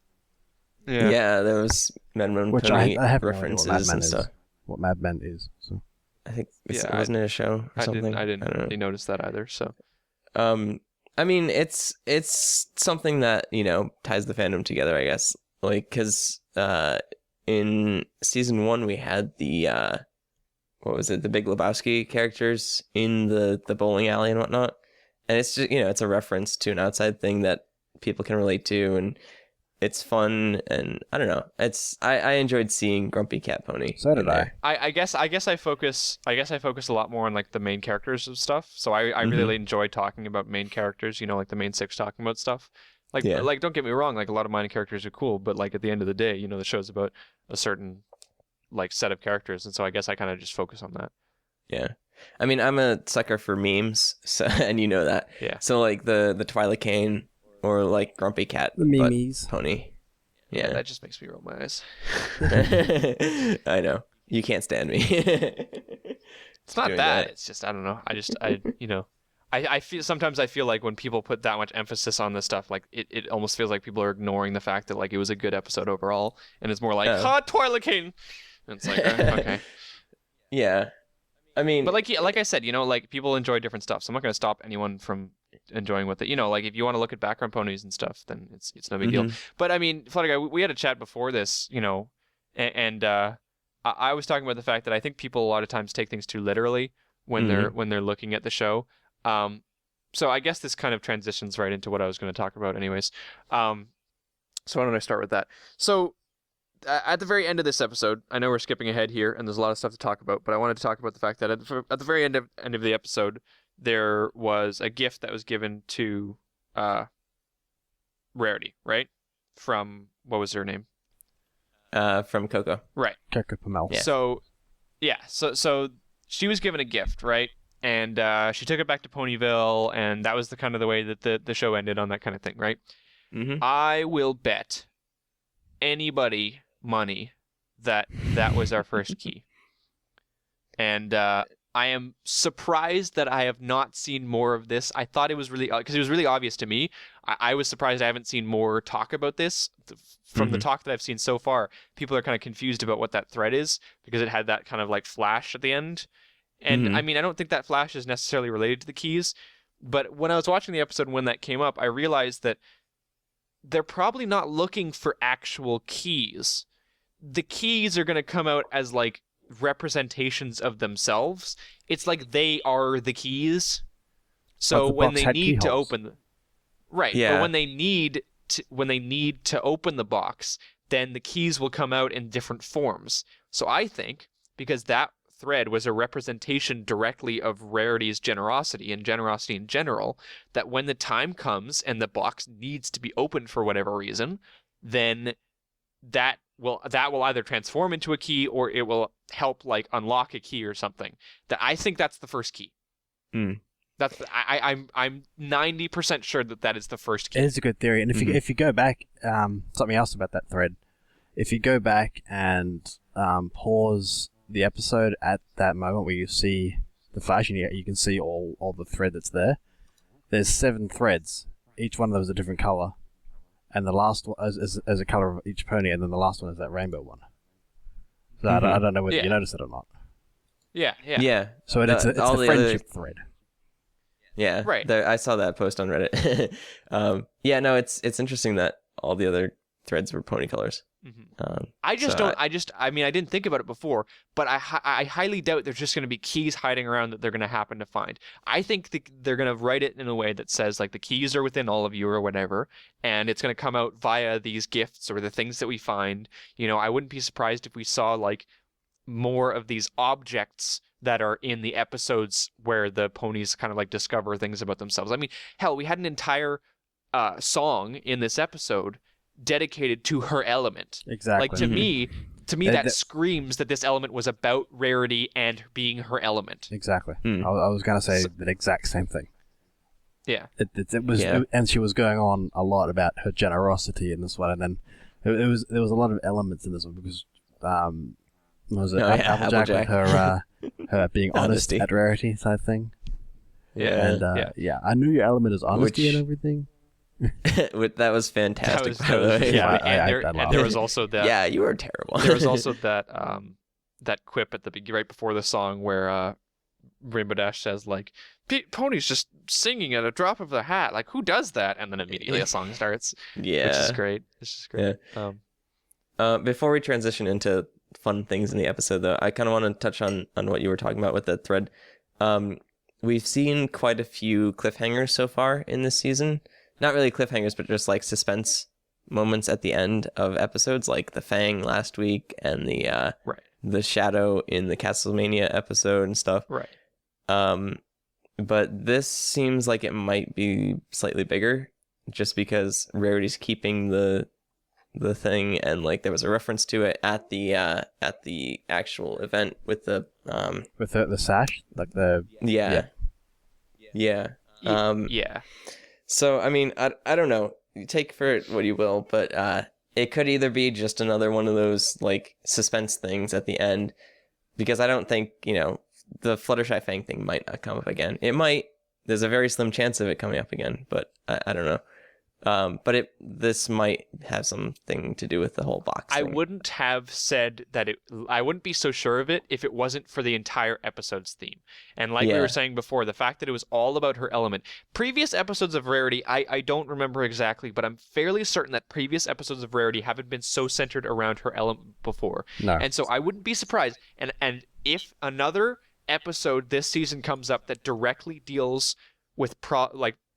Yeah, there was Mad Men pony references and stuff. What Mad Men is, so... I think wasn't it a show or something? I didn't really notice that either. So, I mean, it's something that ties the fandom together, I guess. Like, because in season 1 we had the what was it? The Big Lebowski characters in the bowling alley and whatnot, and it's just it's a reference to an outside thing that people can relate to, and it's fun, and I don't know. I enjoyed seeing Grumpy Cat Pony. So did I. I guess I focus a lot more on like the main characters of stuff. So I really enjoy talking about main characters. Like the main 6 talking about stuff. Like don't get me wrong. Like a lot of minor characters are cool, but like at the end of the day, the show's about a certain like set of characters, and so I guess I kind of just focus on that. Yeah. I mean, I'm a sucker for memes, so, and you know that. Yeah. So like the Twyla Kane. Or like Grumpy Cat, the memes pony. Yeah, that just makes me roll my eyes. I know you can't stand me. It's not that. It's just I don't know. I feel sometimes I feel like when people put that much emphasis on this stuff, like it almost feels like people are ignoring the fact that like it was a good episode overall, and it's more like Twyla Kane. And it's like okay. Yeah, I mean, but like I said, like people enjoy different stuff, so I'm not going to stop anyone from enjoying with it. Like if you want to look at background ponies and stuff, then it's no big deal. But I mean, Flutter Guy, we had a chat before this, and I was talking about the fact that I think people a lot of times take things too literally when they're looking at the show. So I guess this kind of transitions right into what I was going to talk about anyways. So why don't I start with that? So at the very end of this episode, I know we're skipping ahead here, and there's a lot of stuff to talk about, but I wanted to talk about the fact that at the very end of the episode, there was a gift that was given to Rarity, right? From, what was her name? From Coco. Right. Coco Pomel. Yeah. So she was given a gift, right? And she took it back to Ponyville, and that was the kind of the way that the show ended on that kind of thing, right? Mm-hmm. I will bet anybody money that was our first key. And I am surprised that I have not seen more of this. I thought it was really, because it was really obvious to me. I was surprised I haven't seen more talk about this. From the talk that I've seen so far, people are kind of confused about what that thread is, because it had that kind of like flash at the end. And I mean, I don't think that flash is necessarily related to the keys, but when I was watching the episode when that came up, I realized that they're probably not looking for actual keys. The keys are going to come out as like representations of themselves. It's like they are the keys. So the when box they had need to keyholes. open the right, Yeah. but when they need to open the box, then the keys will come out in different forms. So I think because that thread was a representation directly of Rarity's generosity and generosity in general, that when the time comes and the box needs to be opened for whatever reason, then that will either transform into a key or it will help like unlock a key or something. That I think that's the first key. That's I'm 90% sure that is the first key. It is a good theory, and if you go back, something else about that thread, if you go back and pause the episode at that moment where you see the flash, and you can see all the thread that's there. There's 7 threads. Each one of them is a different color, and the last one is a color of each pony, and then the last one is that rainbow one. So I don't know whether you noticed it or not. Yeah. So it's the friendship thread. Yeah, right. I saw that post on Reddit. Yeah, no, it's interesting that all the other threads were pony colors. I mean, I didn't think about it before, but I highly doubt there's just going to be keys hiding around that they're going to happen to find. I think they're going to write it in a way that says like the keys are within all of you or whatever, and it's going to come out via these gifts or the things that we find. You know, I wouldn't be surprised if we saw like more of these objects that are in the episodes where the ponies kind of like discover things about themselves. I mean, hell, we had an entire song in this episode dedicated to her element. Exactly. Like to me that screams that this element was about Rarity and being her element. Exactly. I was going to say the exact same thing. Yeah. It was, and she was going on a lot about her generosity in this one, and then there was a lot of elements in this one because was it Applejack with her being honest at Rarity type thing. Yeah. And I knew your element is honesty and everything. That was fantastic. That was and there was also that. Yeah, you were terrible. There was also that that quip at the right before the song where Rainbow Dash says like, "Pony's just singing at a drop of the hat. Like, who does that?" And then immediately a song starts. Yeah, which is great. It's just great. Yeah. Before we transition into fun things in the episode, though, I kind of want to touch on what you were talking about with the thread. We've seen quite a few cliffhangers so far in this season. Not really cliffhangers, but just like suspense moments at the end of episodes, like the Fang last week and the Shadow in the Castlevania episode and stuff. Right. But this seems like it might be slightly bigger, just because Rarity's keeping the thing, and like there was a reference to it at the actual event with the sash, like the yeah. So, I mean, I don't know. You take for it what you will, but it could either be just another one of those, like, suspense things at the end, because I don't think, the Fluttershy Fang thing might not come up again. It might. There's a very slim chance of it coming up again, but I don't know. But this might have something to do with the whole box thing. I wouldn't have said that I wouldn't be so sure of it if it wasn't for the entire episode's theme. And like we were saying before, the fact that it was all about her element. Previous episodes of Rarity, I don't remember exactly, but I'm fairly certain that previous episodes of Rarity haven't been so centered around her element before. No. And so I wouldn't be surprised. And if another episode this season comes up that directly deals with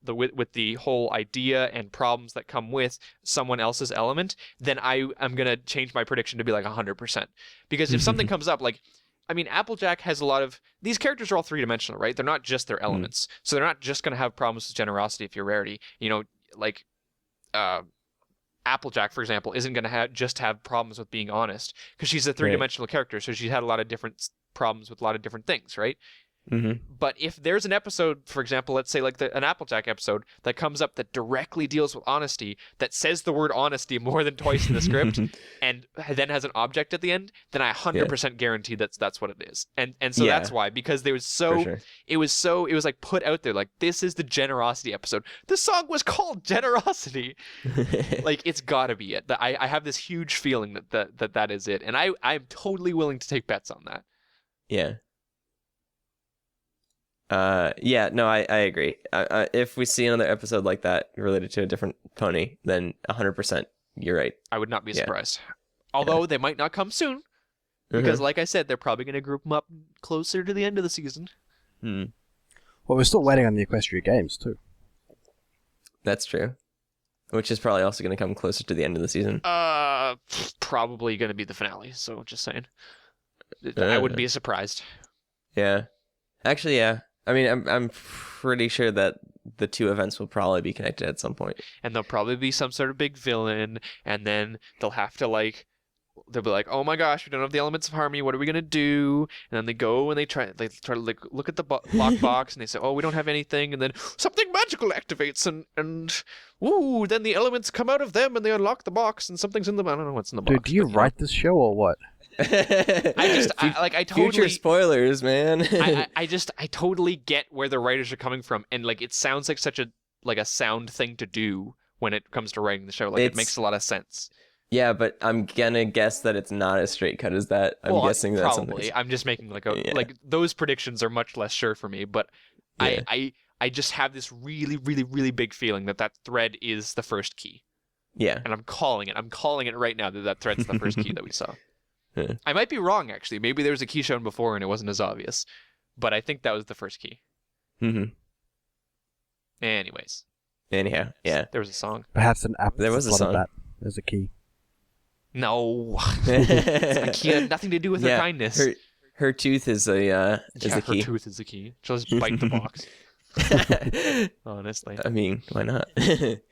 with the whole idea and problems that come with someone else's element, then I am gonna change my prediction to be like 100%. Because if something comes up, like, I mean, Applejack has a lot of these characters are all three-dimensional, right? They're not just their elements, so they're not just gonna have problems with generosity if you're rarity. You know, like Applejack, for example, isn't gonna have problems with being honest because she's a three-dimensional character, so she's had a lot of different problems with a lot of different things, right? But if there's an episode, for example, let's say like an Applejack episode that comes up that directly deals with honesty, that says the word honesty more than twice in the script, and then has an object at the end, then I 100% guarantee that's what it is. And so that's why, because there was it was like put out there, like, this is the generosity episode. The song was called Generosity. Like, it's gotta be it. I have this huge feeling that is it, and I'm totally willing to take bets on that. Yeah. No, I agree. If we see another episode like that related to a different pony, then 100% you're right. I would not be surprised. Although they might not come soon, because like I said, they're probably going to group them up closer to the end of the season. Well, we're still waiting on the Equestria Games too. That's true. Which is probably also going to come closer to the end of the season. Probably going to be the finale, so just saying. I wouldn't be surprised. Yeah. Actually, yeah. I mean, I'm pretty sure that the two events will probably be connected at some point. And there'll probably be some sort of big villain, and then they'll have to, like, they'll be like, oh my gosh, we don't have the elements of harmony, what are we going to do? And then they go and they try to like, look at the lockbox, and they say, oh, we don't have anything, and then something magical activates, and ooh, then the elements come out of them, and they unlock the box, and something's in them. I don't know what's in the box. Dude, do you write this show or what? I totally future spoilers, man. I totally get where the writers are coming from, and like it sounds like such a sound thing to do when it comes to writing the show. Like it makes a lot of sense. Yeah, but I'm gonna guess that it's not as straight cut as that. I'm guessing that's probably. I'm just making like those predictions are much less sure for me, but I just have this really, really, really big feeling that thread is the first key. Yeah, and I'm calling it right now that thread's the first key that we saw. I might be wrong, actually. Maybe there was a key shown before and it wasn't as obvious. But I think that was the first key. Anyways. Anyhow, yeah. There was a song. Perhaps an app. There was a song. There's a key. No. A key had nothing to do with her kindness. Her tooth is a key. Her tooth is the key. She'll just bite the box. Honestly. I mean, why not? And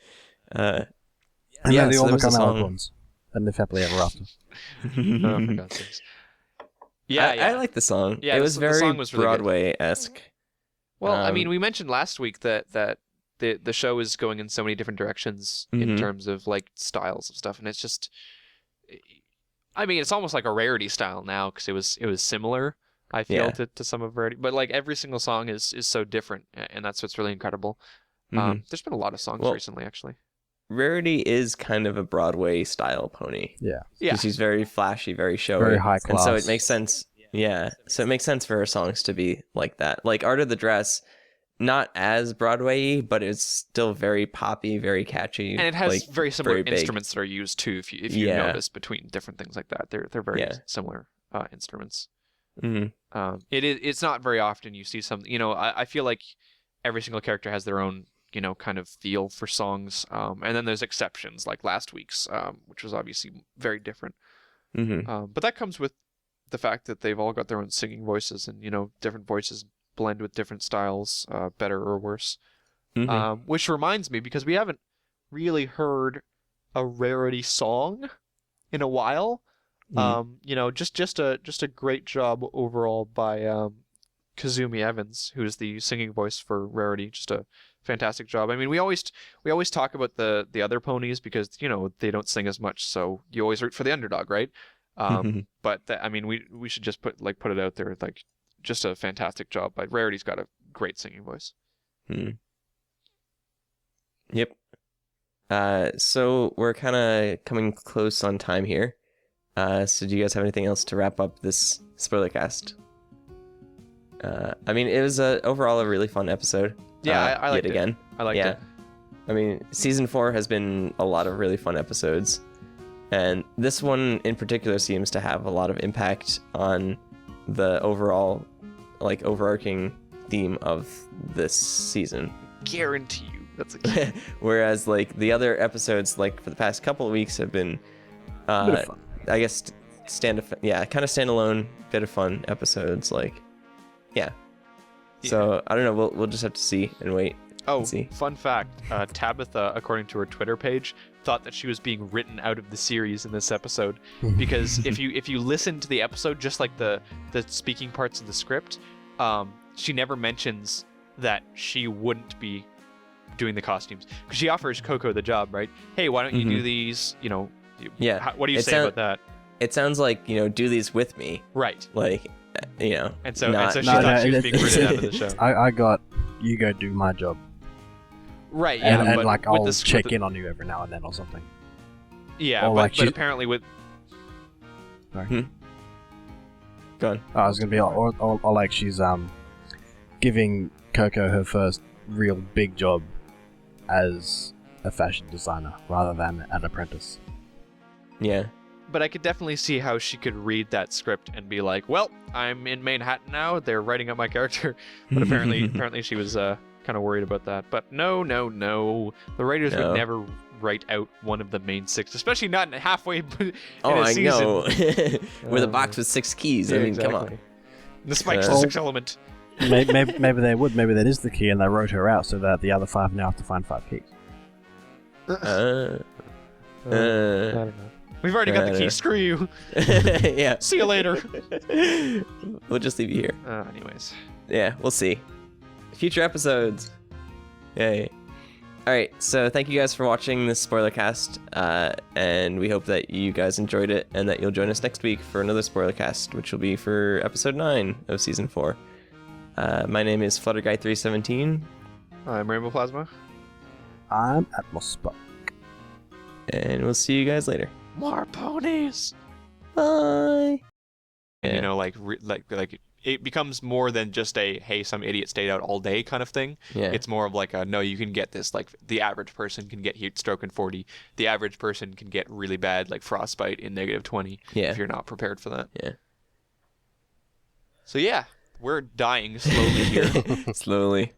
then they all become our ones. And live happily ever after. Oh, for God's sakes. Yeah, I like the song. Yeah, it was very really Broadway-esque. Well, I mean, we mentioned last week that the show is going in so many different directions in terms of like styles of stuff, and it's just, I mean, it's almost like a Rarity style now because it was similar. I feel to some of Rarity, but like every single song is so different, and that's what's really incredible. There's been a lot of songs recently, actually. Rarity is kind of a Broadway style pony. Yeah. She's very flashy, very showy. Very high class. And so it makes sense. Yeah. So it makes sense for her songs to be like that. Like Art of the Dress, not as Broadway-y, but it's still very poppy, very catchy. And it has like, very similar instruments that are used too, if you notice between different things like that. They're very similar instruments. It's not very often you see something, I feel like every single character has their own kind of feel for songs. And then there's exceptions, like last week's, which was obviously very different. But that comes with the fact that they've all got their own singing voices, and, different voices blend with different styles, better or worse. Which reminds me, because we haven't really heard a Rarity song in a while. Just a great job overall by Kazumi Evans, who's the singing voice for Rarity. Just a fantastic job. I mean, we always talk about the other ponies because they don't sing as much, so you always root for the underdog, right? But we should just put it out there, like, just a fantastic job. But Rarity's got a great singing voice. Yep. So we're kind of coming close on time here. So do you guys have anything else to wrap up this spoiler cast? I mean, it was overall a really fun episode. Yeah, I liked it. Again. I liked it. I mean, season 4 has been a lot of really fun episodes, and this one in particular seems to have a lot of impact on the overall, like, overarching theme of this season. Guarantee you, That's a key. Whereas like the other episodes, like for the past couple of weeks, have been, Bit of fun. I guess, kind of standalone, bit of fun episodes. Like, yeah. So I don't know. We'll just have to see and wait. Oh, and see. fun fact: Tabitha, according to her Twitter page, thought that she was being written out of the series in this episode because if you listen to the episode, just like the speaking parts of the script, she never mentions that she wouldn't be doing the costumes because she offers Coco the job, right? Hey, why don't you do these? You know, Yeah. What do you say about that? It sounds like, do these with me. Right. Like, And so she No, thought she was it's- being written out of the show. I got you go do my job, Right. Yeah. and but like with I'll the- check with the- in on you every now and then or something. Yeah, or but, like but she- apparently with Sorry. Go on. I was gonna be or like she's giving Coco her first real big job as a fashion designer rather than an apprentice. Yeah. But I could definitely see how she could read that script and be like, "Well, I'm in Manhattan now. They're writing up my character." But apparently she was kind of worried about that. But no. The writers No. would never write out one of the main six, especially not in halfway in Oh, a I season. know. With a box with 6 keys. I mean, come on. The Spike's Uh, the sixth element. Maybe they would. Maybe that is the key, and they wrote her out so that the other 5 now have to find 5 keys. I don't know. We've already got the key. Screw you. Yeah. See you later. We'll just leave you here. Anyways. Yeah, we'll see. Future episodes. Yay. Alright, so thank you guys for watching this spoiler cast, and we hope that you guys enjoyed it and that you'll join us next week for another spoiler cast, which will be for episode 9 of season 4. My name is Flutterguy317, I'm Rainbow Plasma. I'm Atmospark. and we'll see you guys later. More ponies. Bye! And, Yeah. like it becomes more than just a hey, some idiot stayed out all day kind of thing. Yeah. It's more of like a no, you can get this. Like the average person can get heat stroke in 40. The average person can get really bad like frostbite in -20. Yeah. If you're not prepared for that. Yeah. So yeah, we're dying slowly here. Slowly.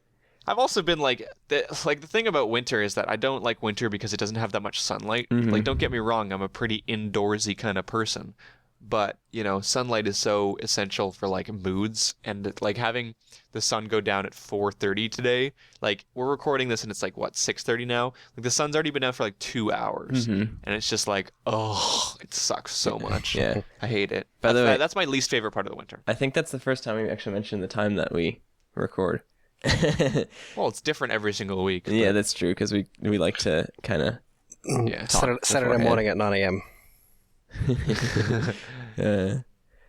I've also been like the thing about winter is that I don't like winter because it doesn't have that much sunlight. Like, don't get me wrong, I'm a pretty indoorsy kind of person, but sunlight is so essential for like moods, and like having the sun go down at 4:30 today. Like, we're recording this and it's like what, 6:30 now. Like, the sun's already been down for like 2 hours, and it's just like, oh, it sucks so much. Yeah. I hate it. By the way, that's my least favorite part of the winter. I think that's the first time we actually mentioned the time that we record. Well, it's different every single week. Yeah, that's true, because we like to kind of Yeah. Saturday morning at 9 a.m.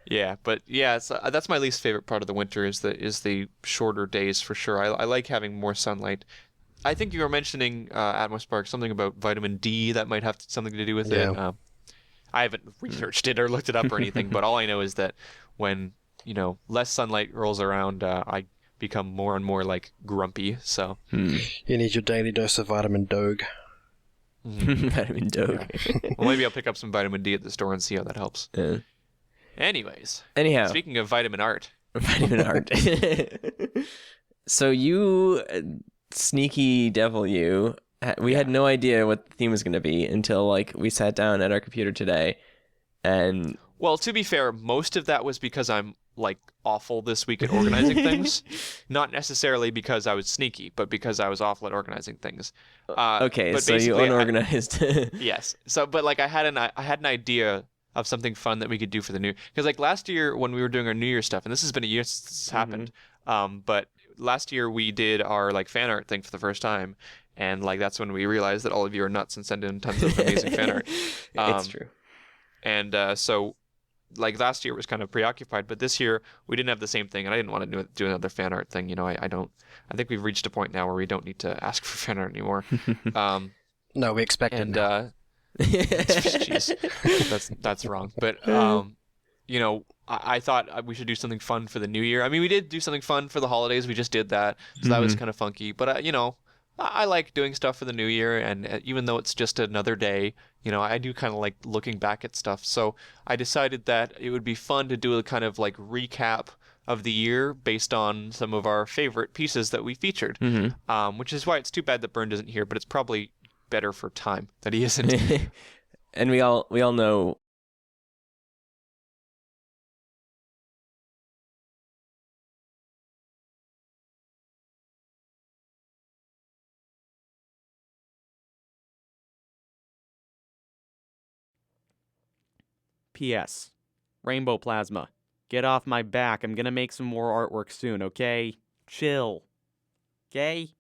Yeah, but yeah, that's my least favorite part of the winter is the shorter days for sure. I like having more sunlight. I think you were mentioning Atmospark, something about vitamin D that might have something to do with it. I haven't researched it or looked it up or anything, but all I know is that when less sunlight rolls around, I become more and more like grumpy. So You need your daily dose of vitamin Doge. vitamin Doge. well, maybe I'll pick up some vitamin D at the store and see how that helps. Yeah. Anyways, Anyhow, speaking of vitamin art. vitamin art. So you, sneaky devil, you. We had no idea what the theme was going to be until like we sat down at our computer today, and Well, to be fair, most of that was because I'm like awful this week at organizing things. Not necessarily because I was sneaky, but because I was awful at organizing things. okay, but so you basically, unorganized. yes. So, but like I had an idea of something fun that we could do for the new, because like last year when we were doing our New Year stuff, and this has been a year since this happened, but last year we did our like fan art thing for the first time, and like that's when we realized that all of you are nuts and send in tons of amazing fan art. It's true. And so like last year was kind of preoccupied, but this year we didn't have the same thing, and I didn't want to do another fan art thing. I think we've reached a point now where we don't need to ask for fan art anymore. No, we expect it And now. jeez, that's wrong. But I thought we should do something fun for the new year. I mean, we did do something fun for the holidays. We just did that, so that was kind of funky. But I like doing stuff for the new year, and even though it's just another day, I do kind of like looking back at stuff. So I decided that it would be fun to do a kind of like recap of the year based on some of our favorite pieces that we featured, which is why it's too bad that Bernd isn't here, but it's probably better for time that he isn't. And we all know. P.S. Rainbow Plasma. Get off my back. I'm gonna make some more artwork soon, okay? Chill. Okay?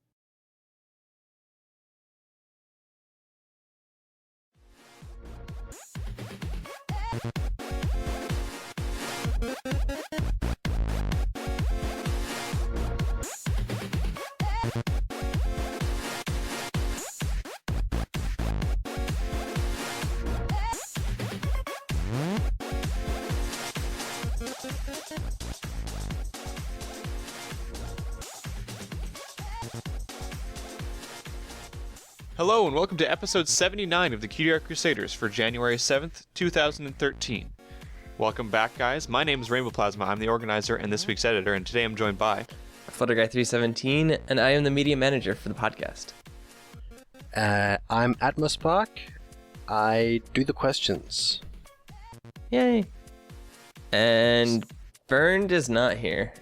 Hello and welcome to episode 79 of the Cutie Art Crusaders for January 7th, 2013. Welcome back, guys. My name is Rainbow Plasma. I'm the organizer and this week's editor, and today I'm joined by Flutterguy317, and I am the media manager for the podcast. I'm Atmos Park. I do the questions. Yay! And Bernd is not here.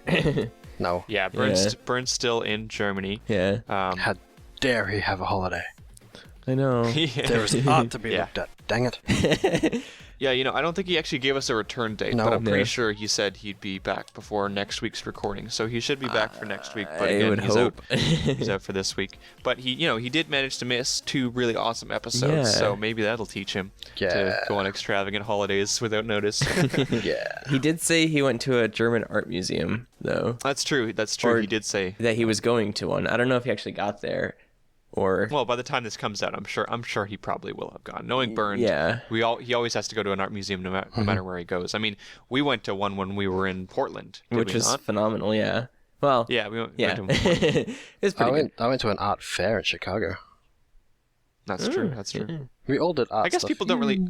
No. Yeah, Bernd's still in Germany. Yeah. How dare he have a holiday? I know. There is art to be looked at. Dang it. Yeah, I don't think he actually gave us a return date, No. but I'm No. pretty sure he said he'd be back before next week's recording. So he should be back for next week, but I again, would he's hope. he's out for this week. But he did manage to miss 2 really awesome episodes, Yeah. so maybe that'll teach him to Yeah. go on extravagant holidays without notice. Yeah. He did say he went to a German art museum, though. That's true. Or- He did say. That he was going to one. I don't know if he actually got there, or Well, by the time this comes out, I'm sure he probably will have gone. Knowing Bernd, yeah. he always has to go to an art museum no matter where he goes. I mean, we went to one when we were in Portland, did Which we was not? phenomenal. Yeah. Well. Yeah, we went Yeah. to one. It was pretty good. I went to an art fair in Chicago. That's true. That's true. We all did art I guess stuff. people don't really.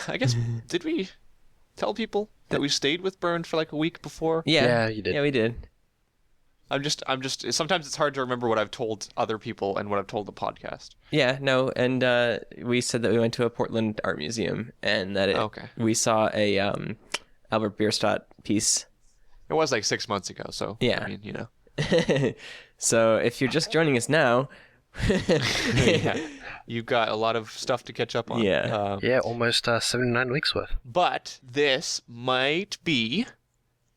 I guess did we tell people that we stayed with Bernd for like a week before? Yeah. Yeah, you did. Yeah, we did. I'm just. Sometimes it's hard to remember what I've told other people and what I've told the podcast. Yeah, no, and we said that we went to a Portland art museum and that Okay. we saw a Albert Bierstadt piece. It was like 6 months ago, so Yeah. I mean, So if you're just joining us now, yeah, you've got a lot of stuff to catch up on. Yeah. Yeah, almost 79 weeks worth. But this might be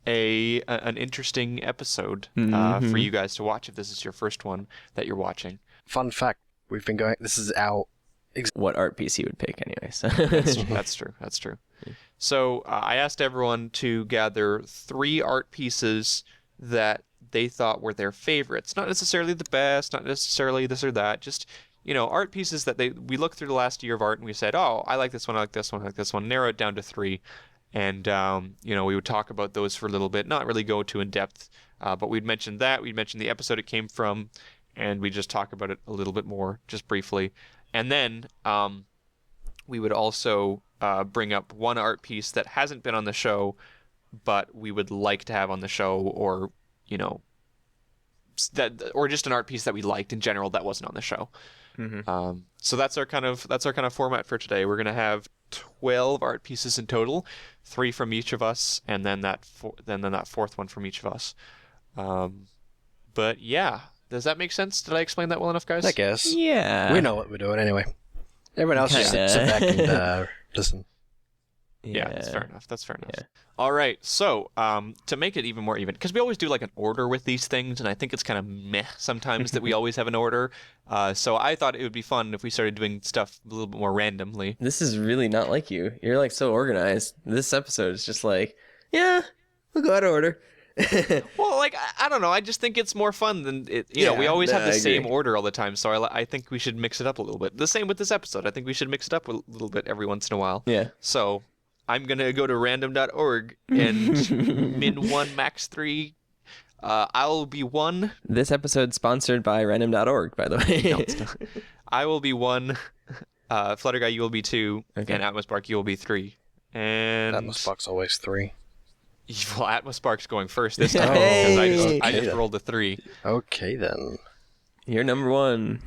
an interesting episode for you guys to watch if this is your first one that you're watching. Fun fact, we've been going... This is our... what art piece you would pick anyways. That's true. That's true. So I asked everyone to gather 3 art pieces that they thought were their favorites. Not necessarily the best, not necessarily this or that. Just art pieces that we looked through the last year of art and we said, oh, I like this one, I like this one, I like this one. Narrow it down to 3. And, we would talk about those for a little bit, not really go too in depth, but we'd mention that. We'd mention the episode it came from, and we'd just talk about it a little bit more, just briefly. And then we would also bring up one art piece that hasn't been on the show, but we would like to have on the show, or, or just an art piece that we liked in general that wasn't on the show. Mm-hmm. So that's our kind of format for today. We're gonna have 12 art pieces in total, 3 from each of us, and then that fourth one from each of us. But yeah, does that make sense? Did I explain that well enough, guys? I guess. Yeah. We know what we're doing anyway. Everyone else just Kinda. sit back and listen. Yeah, that's fair enough. That's fair enough. Yeah. All right, so to make it even more even, because we always do like an order with these things, and I think it's kind of meh sometimes that we always have an order. So I thought it would be fun if we started doing stuff a little bit more randomly. This is really not like you. You're like so organized. This episode is just like, yeah, we'll go out of order. Well, like I don't know. I just think it's more fun than it. We Yeah, always have no, the I same agree. order all the time. So I think we should mix it up a little bit. The same with this episode. I think we should mix it up a little bit every once in a while. Yeah. So I'm gonna go to random.org and min 1 max 3. I'll be 1. This episode's sponsored by random.org, by the way. No, it's not. I will be 1. Flutterguy, you will be 2. Okay. And Atmos Bark, you will be 3. And Atmos Box always 3. Well, Atmospark's going first this time Hey! because I just rolled a 3. Okay, then. You're number 1.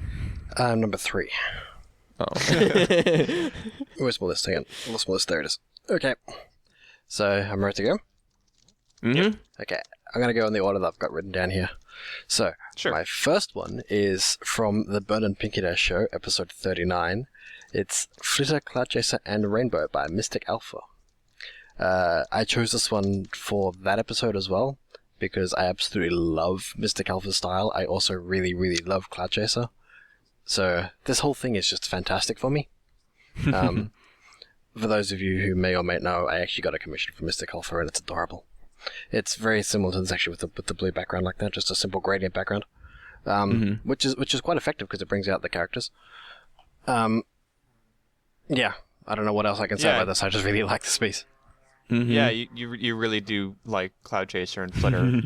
I'm number 3. Oh. Where's my list again? Lost my list. There it is. Okay. So, I'm ready to go? Mm-hmm. Okay. I'm going to go in the order that I've got written down here. So, my first one is from the Burn and Pinky Dash show, episode 39. It's Flitter, Cloud Chaser, and Rainbow by Mystic Alpha. I chose this one for that episode as well, because I absolutely love Mystic Alpha's style. I also really, really love Cloud Chaser. So this whole thing is just fantastic for me. For those of you who may or may know, I actually got a commission from Mystic Alpha, and it's adorable. It's very similar to this actually with the blue background like that, just a simple gradient background, which is quite effective because it brings out the characters. Yeah, I don't know what else I can say about this. I just really like this piece. Mm-hmm. Yeah, you really do like Cloud Chaser and Flitter.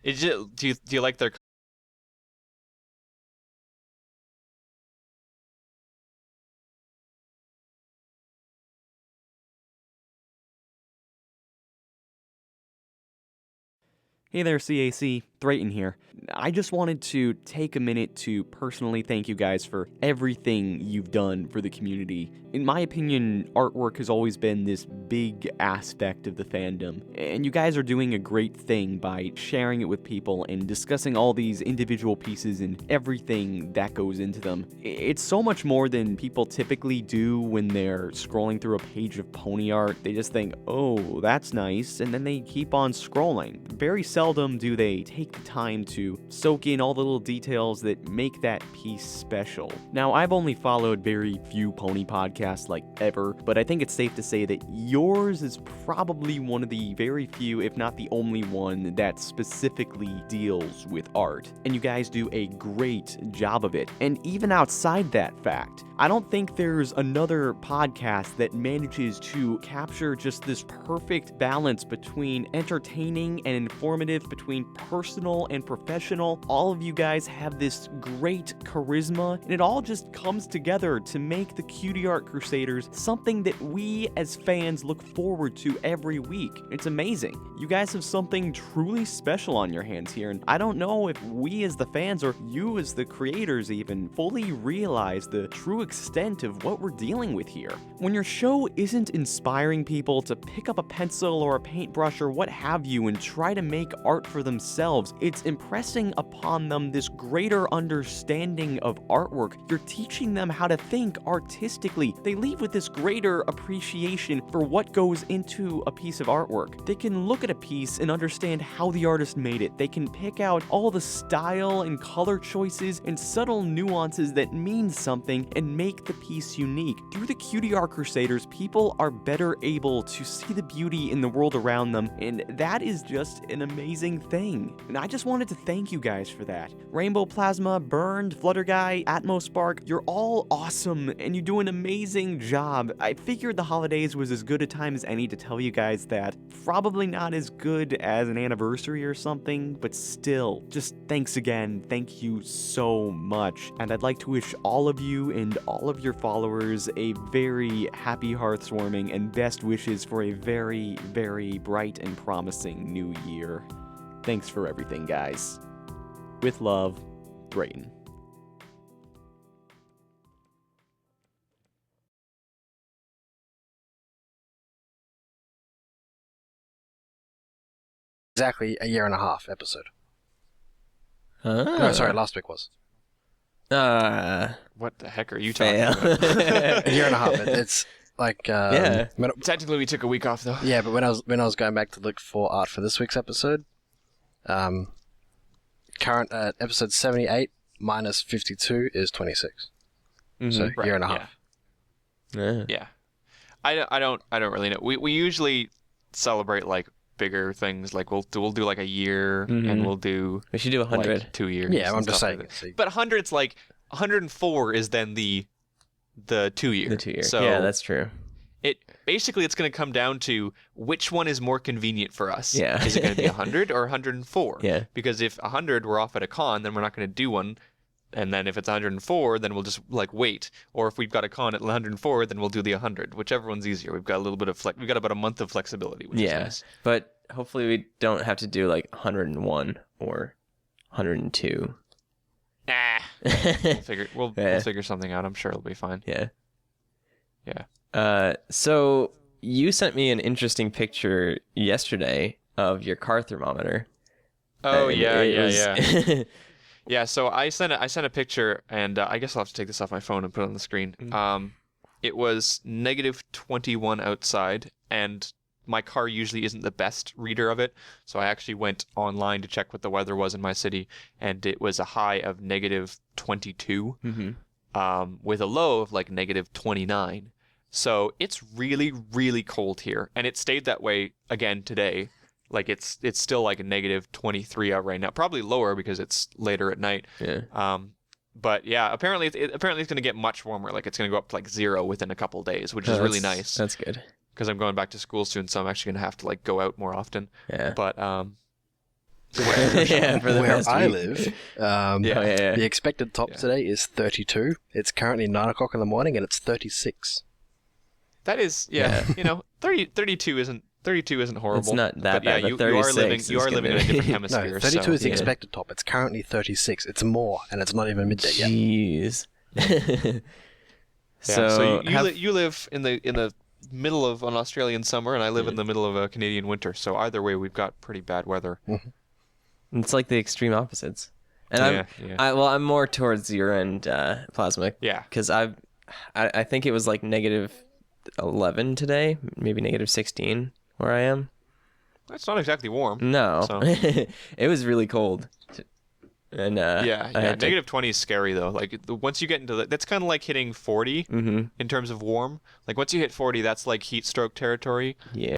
Do you like their? Hey there, CAC. Drayton here. I just wanted to take a minute to personally thank you guys for everything you've done for the community. In my opinion, artwork has always been this big aspect of the fandom, and you guys are doing a great thing by sharing it with people and discussing all these individual pieces and everything that goes into them. It's so much more than people typically do when they're scrolling through a page of pony art. They just think, oh, that's nice, and then they keep on scrolling. Very seldom do they take the time to soak in all the little details that make that piece special. Now, I've only followed very few pony podcasts like ever, but I think it's safe to say that yours is probably one of the very few, if not the only one, that specifically deals with art. And you guys do a great job of it. And even outside that fact, I don't think there's another podcast that manages to capture just this perfect balance between entertaining and informative, between personal and professional. All of you guys have this great charisma, and it all just comes together to make the Cutie Art Crusaders something that we as fans look forward to every week. It's amazing. You guys have something truly special on your hands here, and I don't know if we as the fans, or you as the creators even, fully realize the true extent of what we're dealing with here. When your show isn't inspiring people to pick up a pencil or a paintbrush or what have you and try to make art for themselves, it's impressing upon them this greater understanding of artwork. You're teaching them how to think artistically. They leave with this greater appreciation for what goes into a piece of artwork. They can look at a piece and understand how the artist made it. They can pick out all the style and color choices and subtle nuances that mean something and make the piece unique. Through the Cutie Art Crusaders, people are better able to see the beauty in the world around them, and that is just an amazing thing. And I just wanted to thank you guys for that. Rainbow Plasma, Burned, Flutter Guy, Atmospark, you're all awesome, and you do an amazing job. I figured the holidays was as good a time as any to tell you guys that. Probably not as good as an anniversary or something, but still, just thanks again. Thank you so much. And I'd like to wish all of you and all of your followers a very happy hearthwarming and best wishes for a very, very bright and promising new year. Thanks for everything, guys. With love, Drayton. Exactly a year and a half episode. Ah. No, sorry, last week was. What the heck are you talking Fail. about? A year and a half. It's like Yeah. Technically, we took a week off though. Yeah, but when I was going back to look for art for this week's episode, current episode 78 minus 52 is 26. So Right, year and a half. Yeah. Yeah. I don't really know. We usually celebrate like bigger things, like we'll do like a year, and we'll do We should do 100. like 2 years. Yeah, and I'm just stuff saying. like that. But 100's like 104 is then the 2 year. The 2 year. So Yeah, that's true. it's going to come down to which one is more convenient for us. Yeah. Is it going to be 100 or 104? Yeah. Because if 100 we're off at a con, then we're not going to do one And then if it's 104, then we'll just like wait. Or if we've got a con at 104, then we'll do the 100, whichever one's easier. We've got a little bit of we've got about a month of flexibility, which is nice. But hopefully we don't have to do like 101 or 102. We'll figure something out. I'm sure it'll be fine. Yeah. Yeah. So you sent me an interesting picture yesterday of your car thermometer. Oh, yeah. Yeah, so I sent a picture, and I guess I'll have to take this off my phone and put it on the screen. It was -21 outside, and my car usually isn't the best reader of it, so I actually went online to check what the weather was in my city, and it was a high of -22, with a low of like -29. So it's really, really cold here, and it stayed that way again today. Like it's still like a -23 out right now, probably lower because it's later at night. Yeah. But yeah, apparently it's going to get much warmer. Like it's going to go up to like 0 within a couple days, which is really nice. That's good. Because I'm going back to school soon, so I'm actually going to have to like go out more often. Yeah. But where I live, yeah. the expected top today is 32. It's currently 9 o'clock in the morning, and it's 36. That is, you know, 32 isn't horrible. It's not that but bad. Yeah, you are living in a different hemisphere. No, 32 so, is the expected top. It's currently 36. It's more, and it's not even midday yet. Jeez. So you live in the middle of an Australian summer, and I live in the middle of a Canadian winter. So either way, we've got pretty bad weather. It's like the extreme opposites. And I'm more towards your end, Plasma. Yeah. Because I think it was like -11 today, maybe -16 where I am. That's not exactly warm. No. So. It was really cold. And -20 is scary though. Like once you get into that's kind of like hitting 40 in terms of warm. Like once you hit 40, that's like heat stroke territory. Yeah.